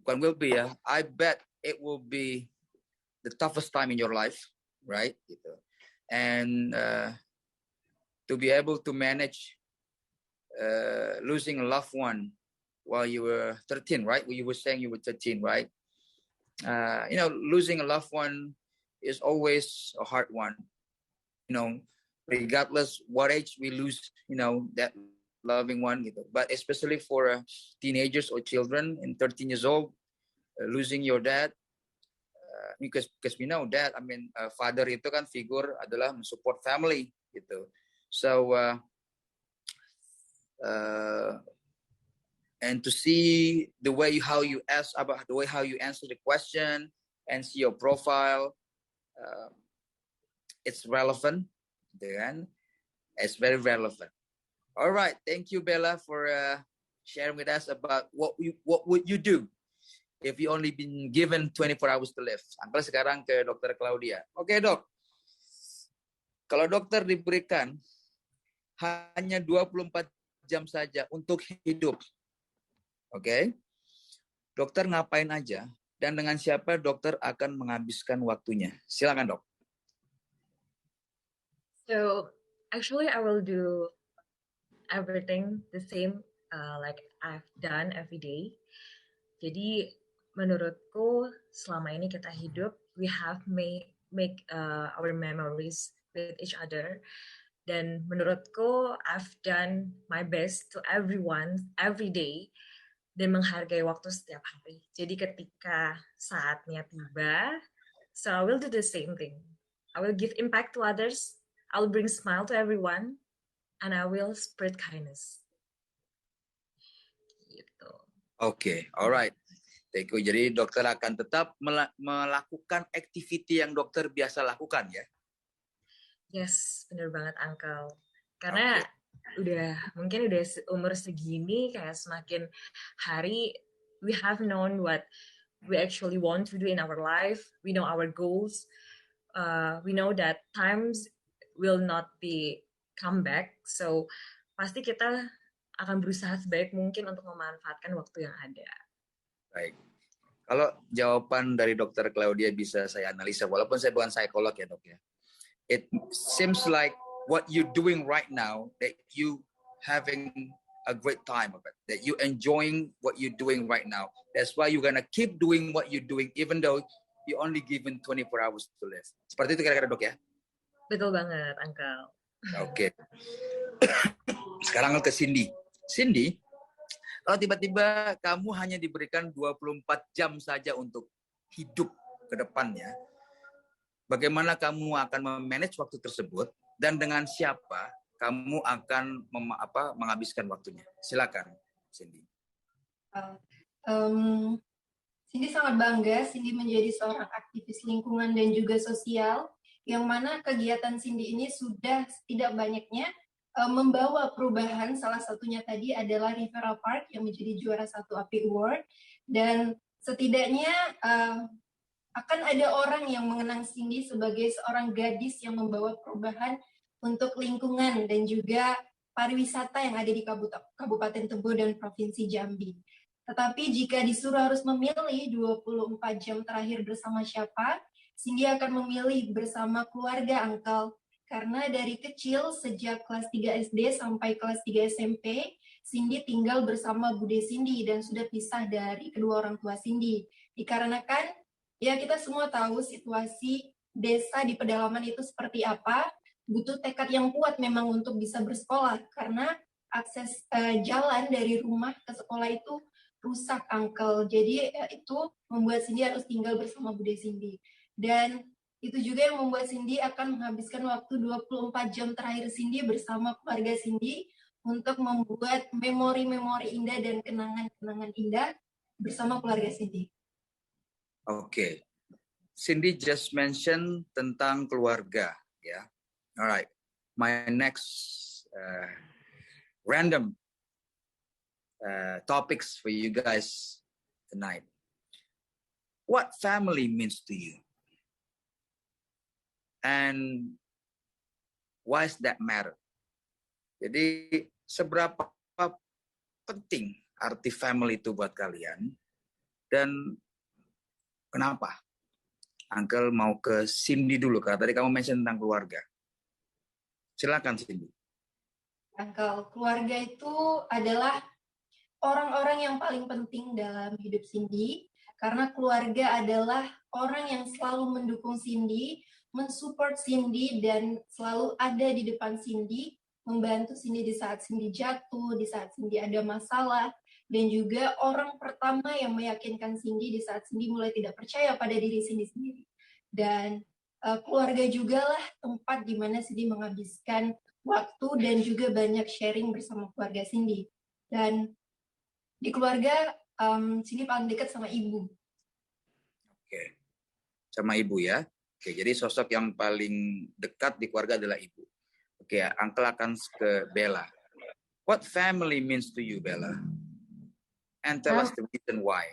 I bet it will be the toughest time in your life, right? And to be able to manage losing a loved one while you were 13, right? You were saying you were 13, right? Losing a loved one is always a hard one. Regardless what age we lose, that loving one, but especially for teenagers or children in 13 years old, losing your dad, because we know that, father itu kan figur adalah support family, gitu. So, and to see the way how you answer the question and see your profile, it's relevant, kan? It's very relevant. All right, thank you, Bella, for sharing with us about what would you do if you only been given 24 hours to live. Uncle sekarang ke Dr. Claudia. Oke, Dok. Kalau dokter diberikan hanya 24 jam saja untuk hidup, oke? Dokter ngapain aja dan dengan siapa dokter akan menghabiskan waktunya? Silakan, Dok. So, actually I will do everything the same like I've done every day. Jadi menurutku selama ini kita hidup, we have make our memories with each other. Dan menurutku I've done my best to everyone every day dan menghargai waktu setiap hari. Jadi ketika saatnya tiba, so I will do the same thing. I will give impact to others. I will bring smile to everyone. And I will spread kindness. Gitu. Oke, alright. Thank you. Jadi dokter akan tetap melakukan activity yang dokter biasa lakukan, ya? Yes, benar banget, Uncle. Karena mungkin udah umur segini, kayak semakin hari, we have known what we actually want to do in our life. We know our goals. We know that times will not be come back, so pasti kita akan berusaha sebaik mungkin untuk memanfaatkan waktu yang ada. Baik. Kalau jawaban dari Dr. Claudia bisa saya analisa, walaupun saya bukan psikolog ya, Dok, ya. It seems like what you doing right now, that you having a great time of it, that you enjoying what you doing right now. That's why you're gonna keep doing what you're doing, even though you only given 24 hours to live. Seperti itu kira-kira, Dok, ya? Betul banget, Uncle. Oke. Sekarang ke Cindy. Cindy, kalau tiba-tiba kamu hanya diberikan 24 jam saja untuk hidup ke depannya, bagaimana kamu akan memanage waktu tersebut dan dengan siapa kamu akan menghabiskan waktunya? Silakan, Cindy. Cindy sangat bangga Cindy menjadi seorang aktivis lingkungan dan juga sosial, yang mana kegiatan Cindy ini sudah tidak banyaknya membawa perubahan. Salah satunya tadi adalah Rivera Park yang menjadi juara 1 API Award, dan setidaknya akan ada orang yang mengenang Cindy sebagai seorang gadis yang membawa perubahan untuk lingkungan dan juga pariwisata yang ada di Kabupaten Tebo dan Provinsi Jambi. Tetapi jika disuruh harus memilih 24 jam terakhir bersama siapa, Cindy akan memilih bersama keluarga, Uncle. Karena dari kecil, sejak kelas 3 SD sampai kelas 3 SMP, Cindy tinggal bersama Bude Cindy dan sudah pisah dari kedua orang tua Cindy. Dikarenakan ya kita semua tahu situasi desa di pedalaman itu seperti apa, butuh tekad yang kuat memang untuk bisa bersekolah, karena akses jalan dari rumah ke sekolah itu rusak, Uncle. Jadi itu membuat Cindy harus tinggal bersama Bude Cindy. Dan itu juga yang membuat Cindy akan menghabiskan waktu 24 jam terakhir Cindy bersama keluarga Cindy untuk membuat memori-memori indah dan kenangan-kenangan indah bersama keluarga Cindy. Oke, Cindy just mention tentang keluarga, ya. Alright, my next random topics for you guys tonight. What family means to you, and why does that matter? Jadi seberapa penting arti family itu buat kalian, dan kenapa? Uncle mau ke Cindy dulu, karena tadi kamu mention tentang keluarga. Silakan Cindy. Uncle, keluarga itu adalah orang-orang yang paling penting dalam hidup Cindy, karena keluarga adalah orang yang selalu mendukung Cindy, mensupport Cindy, dan selalu ada di depan Cindy, membantu Cindy di saat Cindy jatuh, di saat Cindy ada masalah, dan juga orang pertama yang meyakinkan Cindy di saat Cindy mulai tidak percaya pada diri Cindy sendiri. Dan keluarga juga lah tempat di mana Cindy menghabiskan waktu dan juga banyak sharing bersama keluarga Cindy. Dan di keluarga, Cindy paling dekat sama ibu. Oke, sama ibu ya. Oke, jadi sosok yang paling dekat di keluarga adalah ibu. Oke, Uncle akan ke Bella. What family means to you, Bella? And tell us the reason why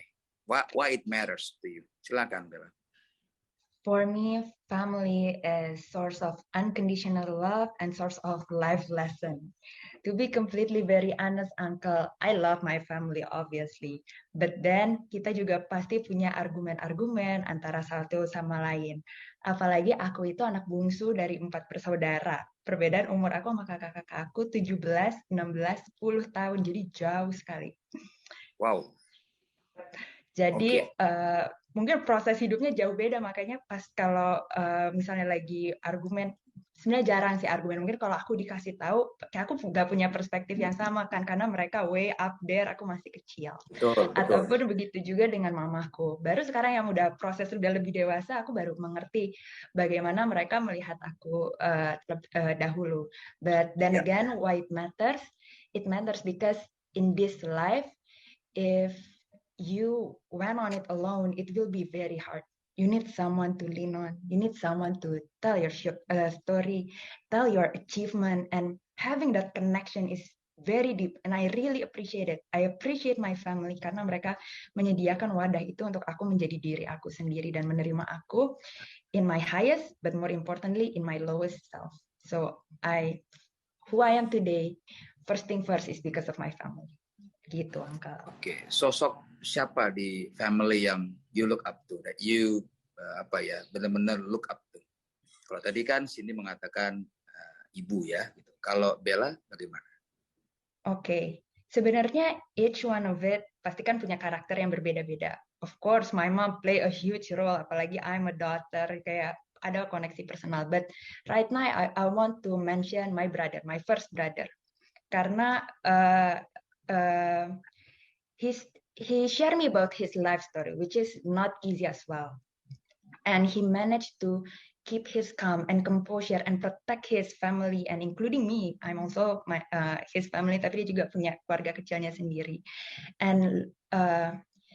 it matters to you. Silakan, Bella. For me, family is source of unconditional love and source of life lesson. To be completely very honest, Uncle, I love my family obviously. But then kita juga pasti punya argumen-argumen antara satu sama lain. Apalagi aku itu anak bungsu dari 4 bersaudara. Perbedaan umur aku sama kakak-kakak aku 17, 16, 10 tahun. Jadi jauh sekali. Wow. Jadi mungkin proses hidupnya jauh beda, makanya pas kalau misalnya lagi argumen, sebenarnya jarang sih argumen. Mungkin kalau aku dikasih tahu, kayak aku nggak punya perspektif yang sama kan, karena mereka way up there, aku masih kecil. Betul. Ataupun begitu juga dengan mamaku. Baru sekarang yang udah proses udah lebih dewasa, aku baru mengerti bagaimana mereka melihat aku dahulu. But then again, why it matters? It matters because in this life, if you went on it alone, it will be very hard. You need someone to lean on. You need someone to tell your story, tell your achievement, and having that connection is very deep. And I really appreciate it. I appreciate my family karena mereka menyediakan wadah itu untuk aku menjadi diri aku sendiri dan menerima aku in my highest, but more importantly in my lowest self. So who I am today, first thing first is because of my family. Gitu, Uncle. Oke, sosok siapa di family yang you look up to, that you benar-benar look up to? Kalau tadi kan Cindy mengatakan ibu ya, gitu. Kalau Bella bagaimana? Oke, sebenarnya each one of it pasti kan punya karakter yang berbeda-beda. Of course, my mom play a huge role, apalagi I'm a daughter, kayak ada koneksi personal. But right now I want to mention my brother, my first brother, karena he shared me about his life story, which is not easy as well. And he managed to keep his calm and composure and protect his family, and including me. I'm also his family, tapi dia juga punya keluarga kecilnya sendiri. And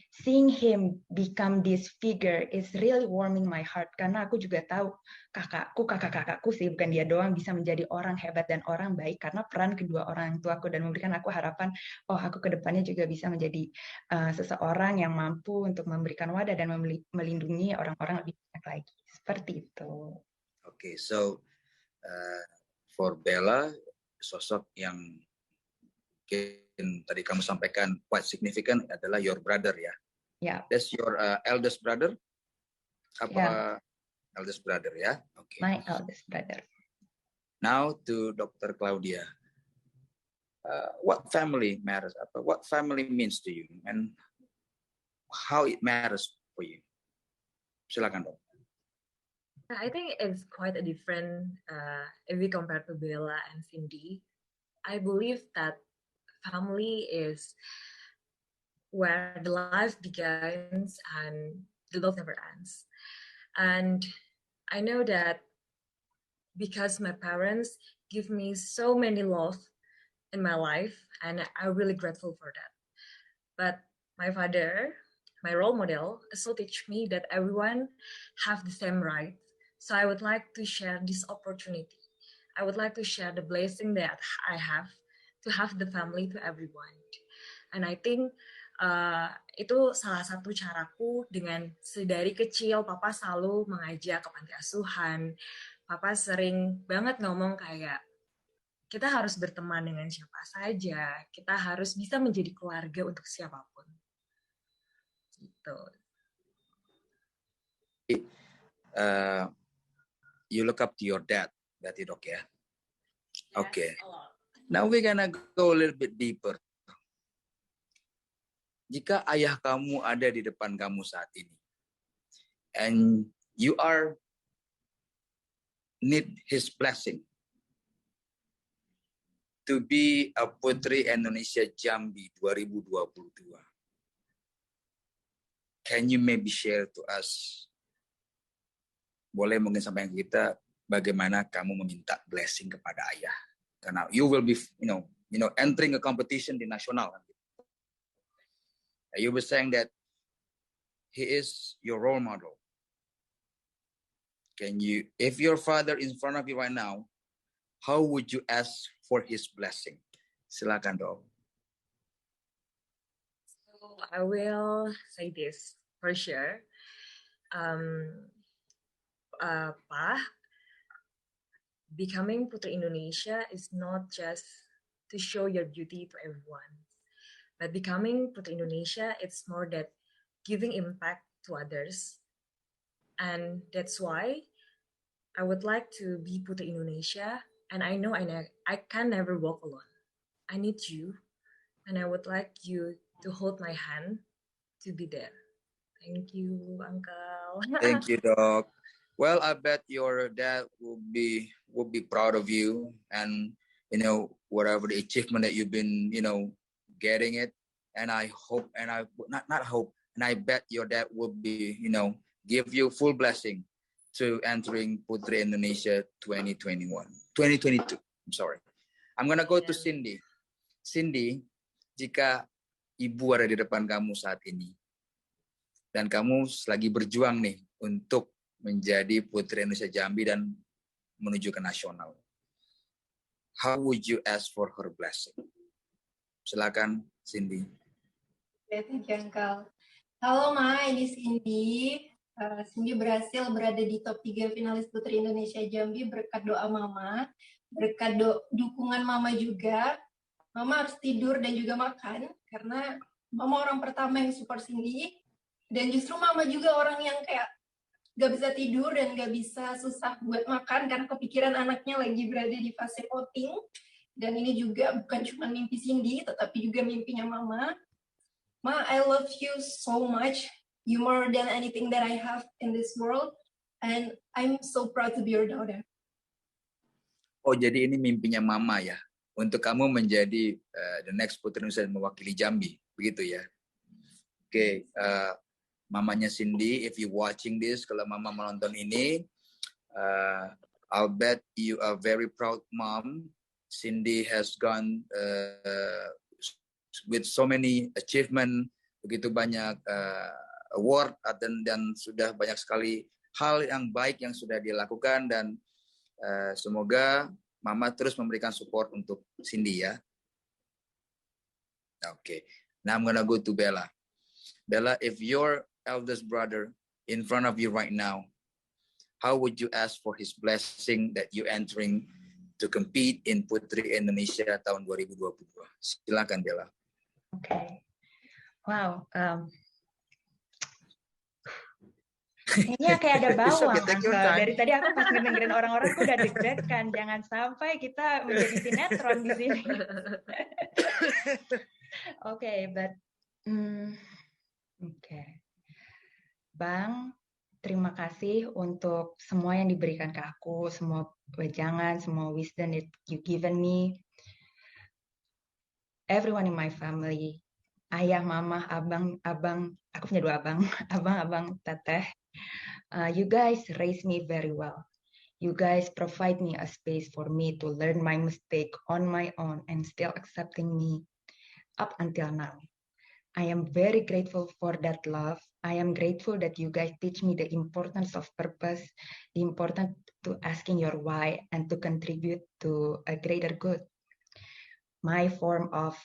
seeing him become this figure is really warming my heart, karena aku juga tahu kakak-kakakku sih, bukan dia doang, bisa menjadi orang hebat dan orang baik karena peran kedua orang tuaku, dan memberikan aku harapan, oh aku kedepannya juga bisa menjadi seseorang yang mampu untuk memberikan wadah dan melindungi orang-orang lebih banyak lagi. Seperti itu. Okay, so for Bella, sosok yang mungkin tadi kamu sampaikan quite significant adalah your brother ya. Yeah. That's your eldest brother? Apa Yeah. eldest brother ya? Okay. My eldest brother. Now to Dr. Claudia. What family matters? What family means to you and how it matters for you? Silakan, Dok. I think it's quite a different if we compare to Bella and Cindy. I believe that family is where the life begins and the love never ends. And I know that because my parents give me so many love in my life, and I'm really grateful for that. But my father, my role model, also teach me that everyone have the same right. So I would like to share this opportunity. I would like to share the blessing that I have to have the family to everyone. And I think itu salah satu caraku dengan sedari kecil papa selalu mengajak ke panti asuhan. Papa sering banget ngomong kayak kita harus berteman dengan siapa saja, kita harus bisa menjadi keluarga untuk siapapun. Gitu. You look up to your dad, berarti Dok ya? Yes, okay. Now we're gonna go a little bit deeper. Jika ayah kamu ada di depan kamu saat ini, and you need his blessing to be a Putri Indonesia Jambi 2022. Can you maybe share to us? Boleh mungkin sampai kita bagaimana kamu meminta blessing kepada ayah? Karena you will be, entering a competition di nasional. You were saying that he is your role model. Can you, if your father is in front of you right now, how would you ask for his blessing? Silakan, Dok. So I will say this for sure. Pa, becoming Putri Indonesia is not just to show your beauty to everyone, but becoming Putri Indonesia, it's more that giving impact to others. And that's why I would like to be Putri Indonesia, and I know I can never walk alone. I need you, and I would like you to hold my hand to be there. Thank you, Uncle. Thank you, Doc. Well, I bet your dad will be proud of you, and whatever the achievement that you've been getting it. And I hope, and I not hope, and I bet your dad will be give you full blessing to entering Putri Indonesia 2022. I'm sorry. I'm gonna go to Cindy. Cindy, jika ibu ada di depan kamu saat ini, dan kamu lagi berjuang nih untuk menjadi Putri Indonesia Jambi dan menuju ke nasional, how would you ask for her blessing? Silakan, Cindy. Thank you, Uncle. Halo, Ma, ini Cindy. Cindy berhasil berada di top 3 finalis Putri Indonesia Jambi berkat doa Mama, berkat dukungan Mama juga. Mama harus tidur dan juga makan, karena Mama orang pertama yang support Cindy. Dan justru Mama juga orang yang kayak gak bisa tidur dan gak bisa susah buat makan karena kepikiran anaknya lagi berada di fase voting. Dan ini juga bukan cuma mimpi Cindy, tetapi juga mimpinya Mama. Ma, I love you so much. You more than anything that I have in this world. And I'm so proud to be your daughter. Oh, jadi ini mimpinya Mama ya? Untuk kamu menjadi the next Putri Indonesia mewakili Jambi, begitu ya? Oke, mamanya Cindy, if you watching this, kalau Mama menonton ini, I'll bet you are very proud mom. Cindy has gone with so many achievement begitu banyak award dan sudah banyak sekali hal yang baik yang sudah dilakukan, dan semoga Mama terus memberikan support untuk Cindy ya. Okay, now I'm gonna go to Bella. Bella, if your eldest brother in front of you right now, how would you ask for his blessing that you entering to compete in Putri Indonesia tahun 2022? Silakan Bella. Okay. Wow. Kayaknya kayak ada bawang, Uncle. Dari tadi aku pas ngedengerin orang-orang aku udah deg-degan. Jangan sampai kita menjadi sinetron di sini. Oke. Bang, terima kasih untuk semua yang diberikan ke aku, semua wejangan, semua wisdom that you given me. Everyone in my family, ayah, mama, abang, aku punya 2 abang, abang, teteh. You guys raised me very well. You guys provide me a space for me to learn my mistake on my own and still accepting me up until now. I am very grateful for that love. I am grateful that you guys teach me the importance of purpose, the importance to asking your why and to contribute to a greater good. My form of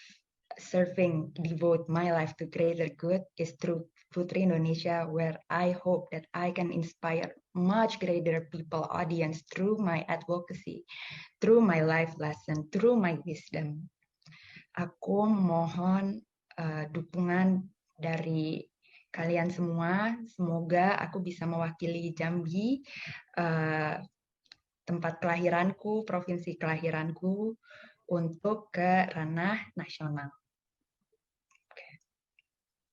serving, devote my life to greater good is through Putri Indonesia, where I hope that I can inspire much greater people audience through my advocacy, through my life lesson, through my wisdom. Aku mohon dukungan dari kalian semua. Semoga aku bisa mewakili Jambi, tempat kelahiranku, provinsi kelahiranku, untuk ke ranah nasional.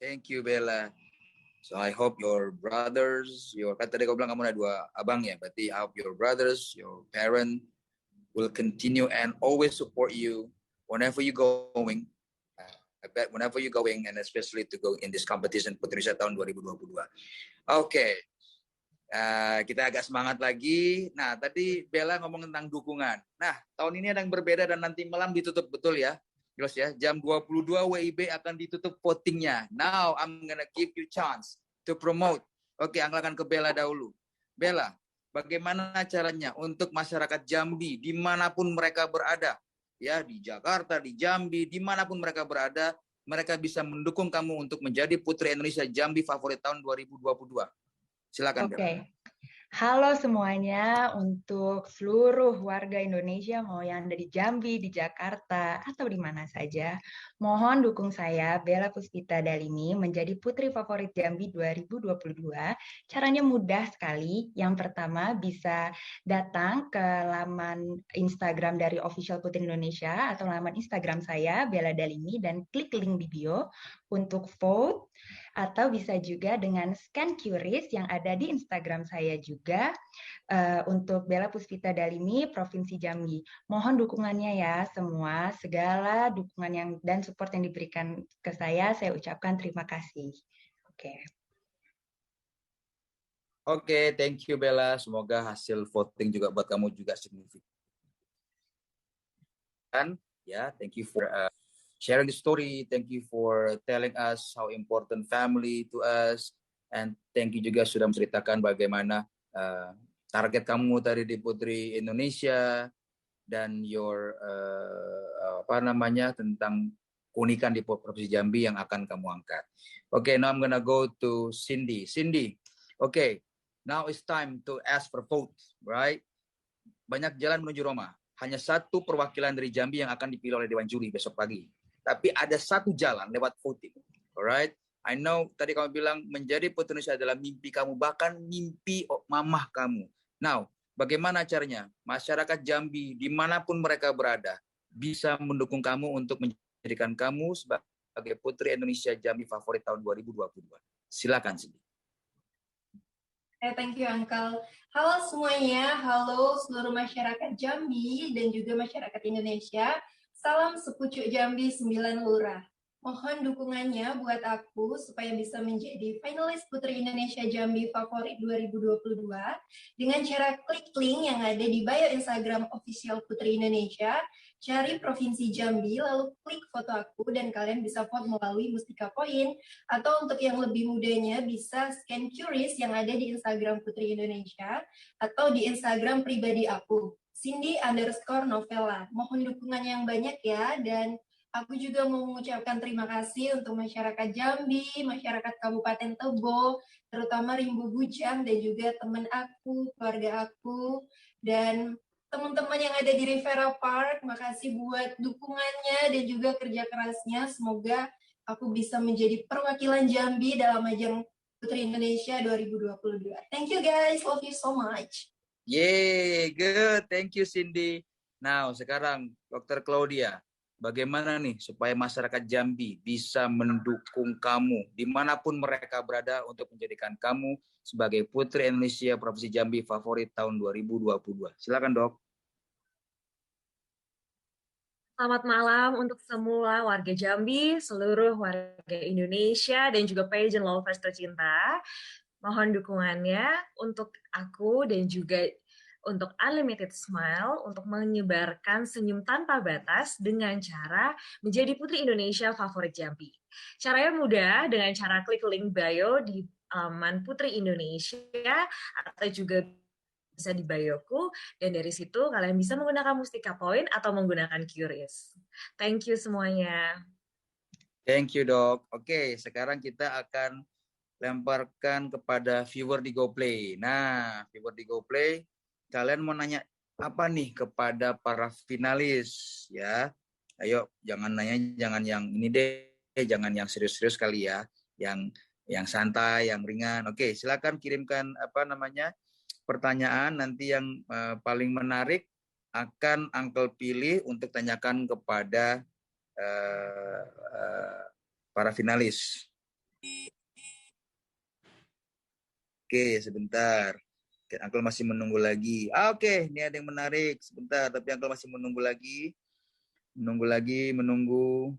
Thank you Bella. So I hope your brothers, tadi kau bilang kamu ada 2 abang ya, berarti I hope your brothers, your parent will continue and always support you whenever you going. I bet whenever you going, and especially to go in this competition Putri Indonesia tahun 2022. Okay. Kita agak semangat lagi. Nah, tadi Bella ngomong tentang dukungan. Nah, tahun ini ada yang berbeda dan nanti malam ditutup, betul ya? Jelas ya, jam 22 WIB akan ditutup votingnya. Now, I'm gonna give you chance to promote. Oke, anglakan ke Bella dahulu. Bella, bagaimana caranya untuk masyarakat Jambi, dimanapun mereka berada, ya di Jakarta, di Jambi, dimanapun mereka berada, mereka bisa mendukung kamu untuk menjadi Putri Indonesia Jambi favorit tahun 2022. Silakan. Oke. Halo semuanya, untuk seluruh warga Indonesia, mau yang ada di Jambi, di Jakarta, atau di mana saja, mohon dukung saya, Bella Puspita Dalimi, menjadi Putri Favorit Jambi 2022. Caranya mudah sekali. Yang pertama, bisa datang ke laman Instagram dari Official Putri Indonesia, atau laman Instagram saya, Bella Dalimi, dan klik link di bio untuk vote. Atau bisa juga dengan scan QRIS yang ada di Instagram saya juga, untuk Bella Puspita Dalimi, Provinsi Jambi. Mohon dukungannya ya semua, segala dukungan dan support yang diberikan ke saya ucapkan terima kasih. Oke, thank you Bella. Semoga hasil voting juga buat kamu juga signifikan. Ya, thank you for sharing the story. Thank you for telling us how important family to us, and thank you juga sudah menceritakan bagaimana target kamu tadi di Putri Indonesia dan your tentang keunikan di Provinsi Jambi yang akan kamu angkat. Okay, now I'm gonna go to Cindy. Cindy, okay, now it's time to ask for vote, right? Banyak jalan menuju Roma. Hanya 1 perwakilan dari Jambi yang akan dipilih oleh Dewan Juri besok pagi. Tapi ada 1 jalan lewat voting. Alright? I know tadi kamu bilang menjadi Putri Indonesia adalah mimpi kamu, bahkan mimpi mamah kamu. Now, bagaimana caranya? Masyarakat Jambi, dimanapun mereka berada, bisa mendukung kamu untuk menjadikan kamu sebagai Putri Indonesia Jambi favorit tahun 2022. Silakan, Cindy. Thank you, Uncle. Halo semuanya, halo seluruh masyarakat Jambi dan juga masyarakat Indonesia. Salam sepucuk Jambi 9 Lurah. Mohon dukungannya buat aku supaya bisa menjadi finalis Putri Indonesia Jambi Favorit 2022 dengan cara klik link yang ada di bio Instagram official Putri Indonesia, cari Provinsi Jambi, lalu klik foto aku dan kalian bisa vote melalui Mustika Point, atau untuk yang lebih mudanya bisa scan QRIS yang ada di Instagram Putri Indonesia atau di Instagram pribadi aku, Cindy_Novella. Mohon dukungannya yang banyak ya, dan aku juga mau mengucapkan terima kasih untuk masyarakat Jambi, masyarakat Kabupaten Tebo, terutama Rimbu Bujang, dan juga teman aku, keluarga aku, dan teman-teman yang ada di Rivera Park. Makasih buat dukungannya dan juga kerja kerasnya. Semoga aku bisa menjadi perwakilan Jambi dalam ajang Putri Indonesia 2022. Thank you guys, love you so much. Yeay, good. Thank you, Cindy. Now, sekarang Dr. Claudia. Bagaimana nih supaya masyarakat Jambi bisa mendukung kamu dimanapun mereka berada untuk menjadikan kamu sebagai Putri Indonesia Provinsi Jambi Favorit tahun 2022. Silakan, Dok. Selamat malam untuk semua warga Jambi, seluruh warga Indonesia, dan juga pageant lovers tercinta. Mohon dukungannya untuk aku dan juga untuk Unlimited Smile untuk menyebarkan senyum tanpa batas dengan cara menjadi Putri Indonesia Favorit Jambi. Caranya mudah dengan cara klik link bio di alaman Putri Indonesia atau juga bisa di bioku, dan dari situ kalian bisa menggunakan Mustika Point atau menggunakan QRIS. Thank you semuanya. Thank you, Dok. Oke, sekarang kita akan lemparkan kepada viewer di GoPlay. Nah, viewer di GoPlay, kalian mau nanya apa nih kepada para finalis ya? Ayo, jangan nanya, jangan yang ini deh, jangan yang serius-serius kali ya, yang santai, yang ringan. Oke, silakan kirimkan pertanyaan. Nanti yang paling menarik akan Uncle pilih untuk tanyakan kepada para finalis. Oke, sebentar. Uncle masih menunggu lagi. Oke, ini ada yang menarik. Sebentar, tapi Uncle masih menunggu lagi. Menunggu.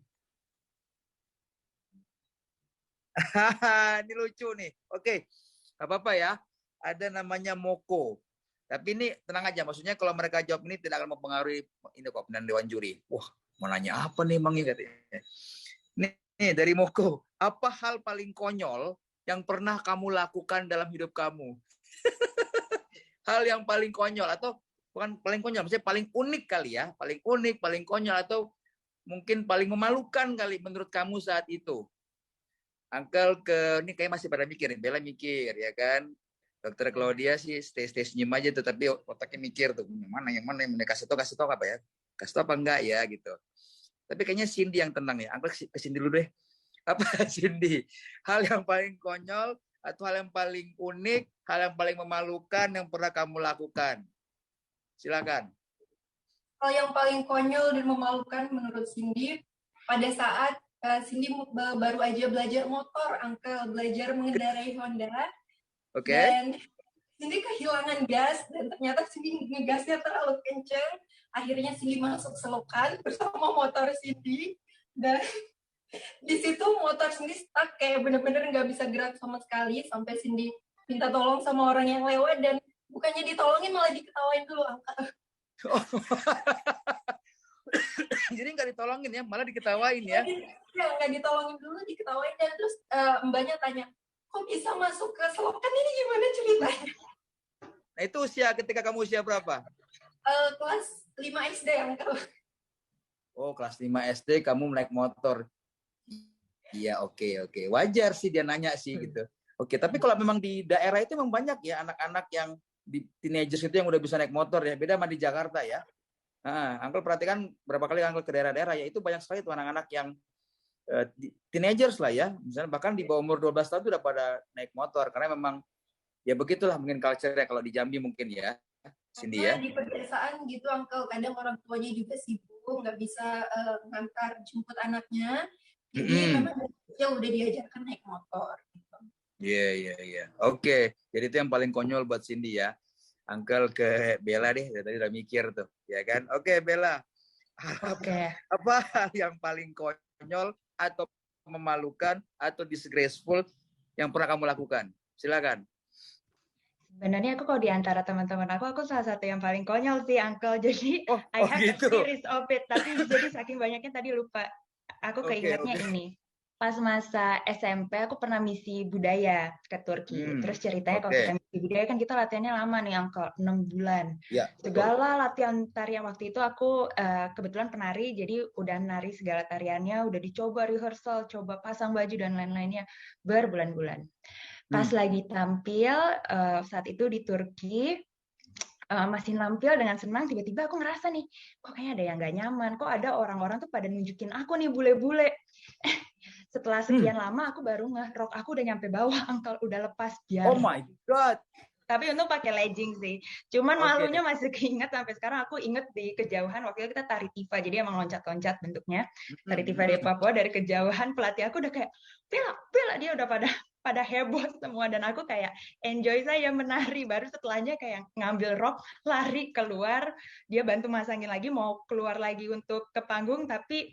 Ini lucu nih. Oke, gak apa-apa ya. Ada namanya Moko. Tapi ini tenang aja. Maksudnya kalau mereka jawab ini tidak akan mempengaruhi ini kok penilaian dewan juri. Wah, mau nanya apa nih Mang ini katanya. Nih dari Moko. Apa hal paling konyol yang pernah kamu lakukan dalam hidup kamu? Hal yang paling konyol, atau bukan paling konyol, maksudnya paling unik kali ya, paling unik, paling konyol, atau mungkin paling memalukan kali menurut kamu saat itu. Uncle ini kayak masih pada mikir, Bella mikir ya kan, Dokter Claudia sih stay senyum aja tuh, tapi otaknya mikir tuh, yang mana yang kasih tau apa ya, kasih tau apa enggak ya gitu. Tapi kayaknya Cindy yang tenang ya, Uncle ke Cindy dulu deh. Apa Cindy? Hal yang paling konyol atau hal yang paling unik, hal yang paling memalukan yang pernah kamu lakukan? Silakan. Hal yang paling konyol dan memalukan menurut Cindy, pada saat Cindy baru aja belajar motor, Uncle, belajar mengendarai Honda. Oke. Dan Cindy kehilangan gas, dan ternyata Cindy ngegasnya terlalu kenceng. Akhirnya Cindy masuk selokan bersama motor Cindy, dan di situ motor Cindy stuck, kayak bener-bener nggak bisa gerak sama sekali, sampai Cindy minta tolong sama orang yang lewat, dan bukannya ditolongin malah diketawain dulu, Uncle. Jadi nggak ditolongin ya, malah diketawain ya? Ya, nggak ditolongin dulu, diketawain, dan terus mbaknya tanya, kok bisa masuk ke selokan, ini gimana ceritanya? Nah itu ketika kamu usia berapa? Kelas 5 SD, Uncle. Oh, kelas 5 SD kamu naik motor. Iya, oke. Wajar sih dia nanya sih gitu. Oke, tapi kalau memang di daerah itu memang banyak ya anak-anak yang di teenagers itu yang udah bisa naik motor ya. Beda sama di Jakarta ya. Uncle perhatikan berapa kali Uncle ke daerah-daerah ya, itu banyak sekali tuh anak-anak yang teenagers lah ya. Misalnya bahkan di bawah umur 12 tahun tuh udah pada naik motor, karena memang ya begitulah mungkin culture-nya kalau di Jambi mungkin ya. Cindy ya. Di pedesaan gitu, Uncle, kadang orang tuanya juga sibuk, nggak bisa ngantar jemput anaknya. Jadi memang ya udah diajarkan naik motor. Iya. Oke, jadi itu yang paling konyol buat Cindy ya. Uncle ke Bella deh, tadi udah mikir tuh, ya kan? Oke, Bella. Oke. Apa hal yang paling konyol atau memalukan atau disgraceful yang pernah kamu lakukan? Silakan. Sebenarnya aku kalau di antara teman-teman aku salah satu yang paling konyol sih, Uncle. Jadi Oh, I have a gitu. series of it. Tapi jadi saking banyaknya tadi lupa. Aku keingetnya ini. Pas masa SMP aku pernah misi budaya ke Turki. Terus ceritanya kalau kita misi budaya kan kita latihannya lama nih, Uncle, 6 bulan. Ya, Segala latihan tarian waktu itu aku kebetulan penari, jadi udah nari segala tariannya, udah dicoba rehearsal, coba pasang baju dan lain-lainnya berbulan-bulan. Pas lagi tampil saat itu di Turki, masih nampil dengan senang, tiba-tiba aku ngerasa nih, kok kayaknya ada yang gak nyaman, kok ada orang-orang tuh pada nunjukin aku nih bule-bule. Setelah sekian lama aku baru rok aku udah nyampe bawah, Uncle, udah lepas biar. Oh my God. Tapi untung pakai legging sih. Cuman malunya masih keinget sampai sekarang. Aku inget di kejauhan waktu itu kita tari tifa, jadi emang loncat-loncat bentuknya. Tari tifa dari Papua, dari kejauhan pelatih aku udah kayak, Bella, dia udah pada heboh semua, dan aku kayak enjoy saya menari. Baru setelahnya kayak ngambil rok, lari keluar, dia bantu masangin lagi, mau keluar lagi untuk ke panggung, tapi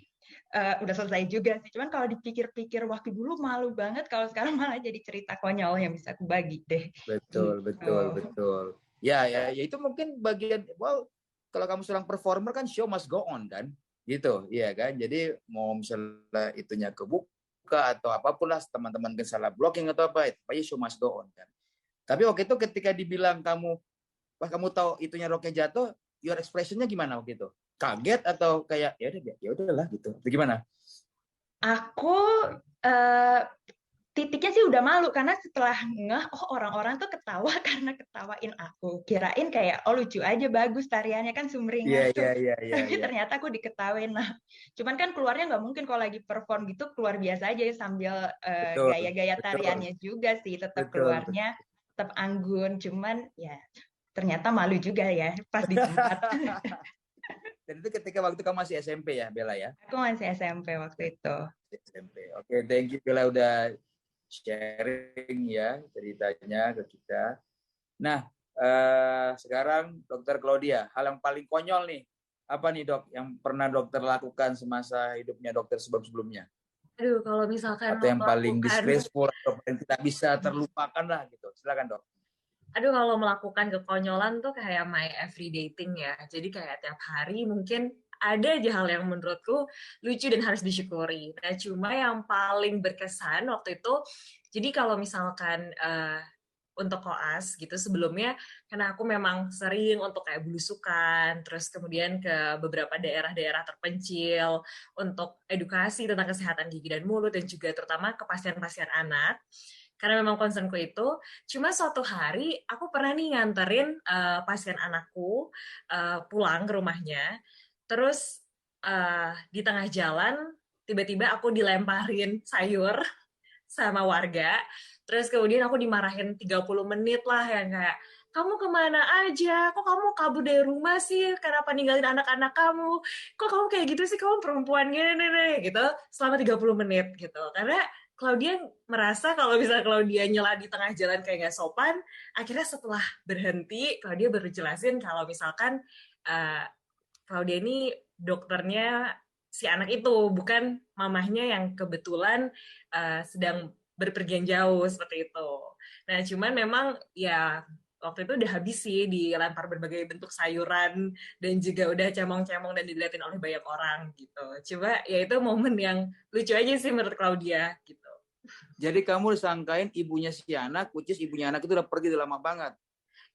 udah selesai juga sih. Cuman kalau dipikir-pikir waktu dulu malu banget, kalau sekarang malah jadi cerita konyol yang bisa aku bagi deh. Betul. Ya itu mungkin bagian, kalau kamu seorang performer kan show must go on kan, gitu, iya kan. Jadi mau misalnya itunya kebuka atau apapun lah, teman-teman kan salah blocking atau apa, itu show must go on kan. Tapi waktu itu ketika dibilang pas kamu tahu itunya roknya jatuh, your expressionnya gimana waktu itu? Kaget atau kayak ya udahlah gitu? Itu gimana? Aku titiknya sih udah malu karena setelah orang-orang tuh ketawa karena ketawain aku. Kirain kayak lucu aja, bagus tariannya kan sumringah tuh. Tapi ternyata aku diketawain. Nah, cuman kan keluarnya nggak mungkin kalau lagi perform gitu keluar biasa aja sambil gaya-gaya tariannya juga sih, tetap keluarnya tetap anggun. Cuman ya ternyata malu juga ya pas di tempat. Dan itu ketika waktu kamu masih SMP ya, Bella ya? Aku masih SMP waktu itu. SMP. Oke, thank you Bella udah sharing ya ceritanya ke kita. Nah, sekarang Dokter Claudia, hal yang paling konyol nih, apa nih Dok yang pernah dokter lakukan semasa hidupnya dokter sebelum-sebelumnya? Aduh, kalau misalkan atau yang paling disgraceful atau paling tidak bisa terlupakan lah gitu. Silakan Dok. Aduh, kalau melakukan kekonyolan tuh kayak my everyday thing ya. Jadi kayak tiap hari mungkin ada aja hal yang menurutku lucu dan harus disyukuri. Nah, cuma yang paling berkesan waktu itu, jadi kalau misalkan untuk koas gitu sebelumnya, karena aku memang sering untuk kayak belusukan, terus kemudian ke beberapa daerah-daerah terpencil untuk edukasi tentang kesehatan gigi dan mulut, dan juga terutama ke pasien-pasien anak. Karena memang concernku itu, cuma suatu hari aku pernah nih nganterin pasien anakku pulang ke rumahnya, terus di tengah jalan tiba-tiba aku dilemparin sayur sama warga, terus kemudian aku dimarahin 30 menit lah yang kayak, kamu kemana aja? Kok kamu kabur dari rumah sih? Kenapa ninggalin anak-anak kamu? Kok kamu kayak gitu sih? Kamu perempuan gini gitu selama 30 menit gitu. Karena Claudia merasa kalau misalnya Claudia nyela di tengah jalan kayak nggak sopan, akhirnya setelah berhenti, Claudia baru jelasin kalau misalkan Claudia ini dokternya si anak itu, bukan mamahnya yang kebetulan sedang berpergian jauh seperti itu. Nah, cuman memang ya waktu itu udah habis sih dilempar berbagai bentuk sayuran dan juga udah cemong-cemong dan dilihatin oleh banyak orang gitu. Coba ya itu momen yang lucu aja sih menurut Claudia gitu. Jadi kamu disangkain ibunya si anak, which is ibunya anak itu udah pergi udah lama banget.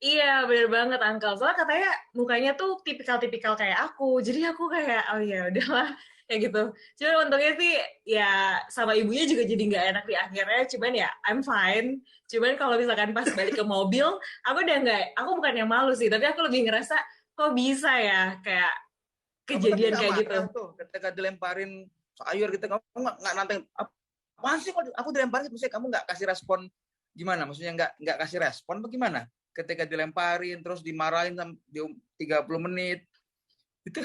Iya, bener banget Uncle. Soalnya katanya mukanya tuh tipikal-tipikal kayak aku. Jadi aku kayak, oh ya udahlah, kayak gitu. Cuman untungnya sih ya sama ibunya juga jadi nggak enak di akhirnya. Cuman ya I'm fine. Cuman kalau misalkan pas balik ke mobil, aku udah nggak, aku bukan yang malu sih, tapi aku lebih ngerasa kok bisa ya kayak kejadian kayak gitu. Tuh, ketika dilemparin sayur gitu, kamu nggak nanteng, apaan sih aku dilemparin, maksudnya kamu nggak kasih respon gimana? Maksudnya nggak kasih respon bagaimana? Ketika dilemparin terus dimarahin sampai 30 menit itu.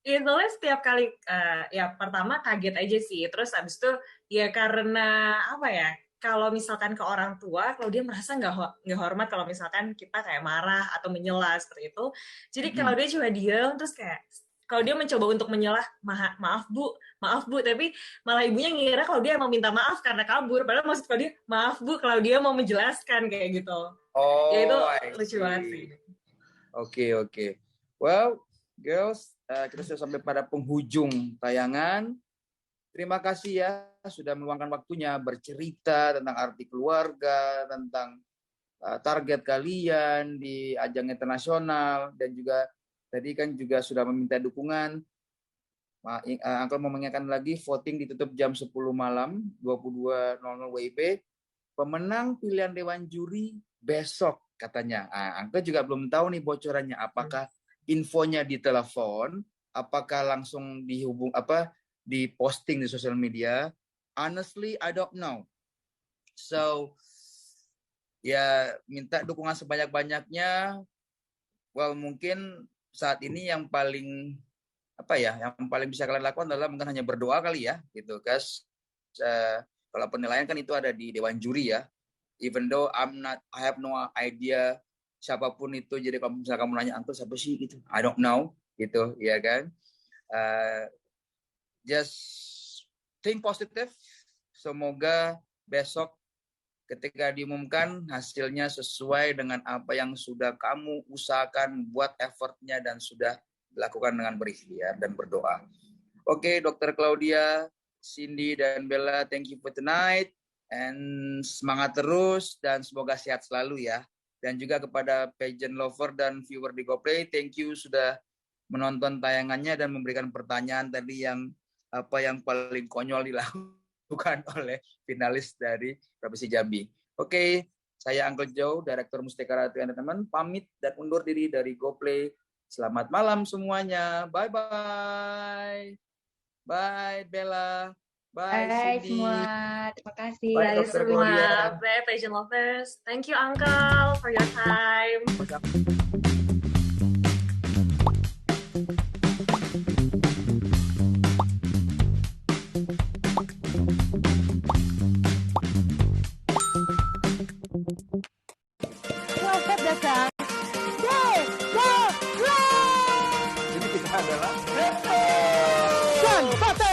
Iya, soalnya setiap kali ya pertama kaget aja sih, terus abis itu ya karena apa ya, kalau misalkan ke orang tua, kalau dia merasa nggak hormat kalau misalkan kita kayak marah atau menyela seperti itu, jadi kalau dia cuma diem terus kayak kalau dia mencoba untuk menyelah, maaf bu, tapi malah ibunya ngira kalau dia emang minta maaf karena kabur, padahal maksud kalau dia, maaf bu, kalau dia mau menjelaskan kayak gitu. Ya itu lucu banget sih. Oke. Well, girls, kita sudah sampai pada penghujung tayangan. Terima kasih ya sudah meluangkan waktunya bercerita tentang arti keluarga, tentang target kalian di ajang internasional, dan juga tadi kan juga sudah meminta dukungan. Uncle mau mengingatkan lagi, voting ditutup jam 10 malam, 22.00 WIB. Pemenang pilihan Dewan Juri besok katanya. Uncle juga belum tahu nih bocorannya. Apakah infonya di telepon, apakah langsung di posting di sosial media. Honestly, I don't know. So, ya minta dukungan sebanyak-banyaknya. Well, mungkin saat ini yang paling bisa kalian lakukan adalah mungkin hanya berdoa kali ya, gitu guys. Kalau penilaian kan itu ada di Dewan Juri ya. Even though I have no idea siapapun itu. Jadi kalau misalnya kamu nanya Uncle siapa sih gitu, I don't know gitu, ya kan. Just think positive. Semoga besok ketika diumumkan hasilnya sesuai dengan apa yang sudah kamu usahakan, buat effortnya, dan sudah dilakukan dengan berikhtiar dan berdoa. Oke, Dr. Claudia, Cindy, dan Bella, thank you for tonight. And semangat terus dan semoga sehat selalu ya. Dan juga kepada pageant lover dan viewer di GoPlay, thank you sudah menonton tayangannya dan memberikan pertanyaan tadi yang paling konyol dilakukan oleh finalis dari Provinsi Jambi. Oke, saya Uncle Joe, Direktur Mustika Ratu Entertainment, pamit dan undur diri dari GoPlay. Selamat malam semuanya. Bye-bye. Bye, Bella. Bye, Cindy. Semua. Terima kasih. Bye, Dr. Claudia. Bye, Patient Lovers. Thank you, Uncle, for your time. Selamat datang. Jadi kita adalah John Potter.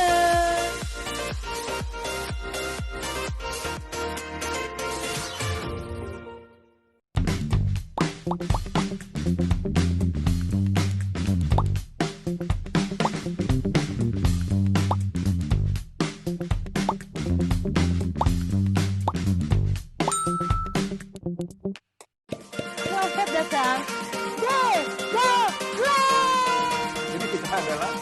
Selamat datang. Jadi kita adalah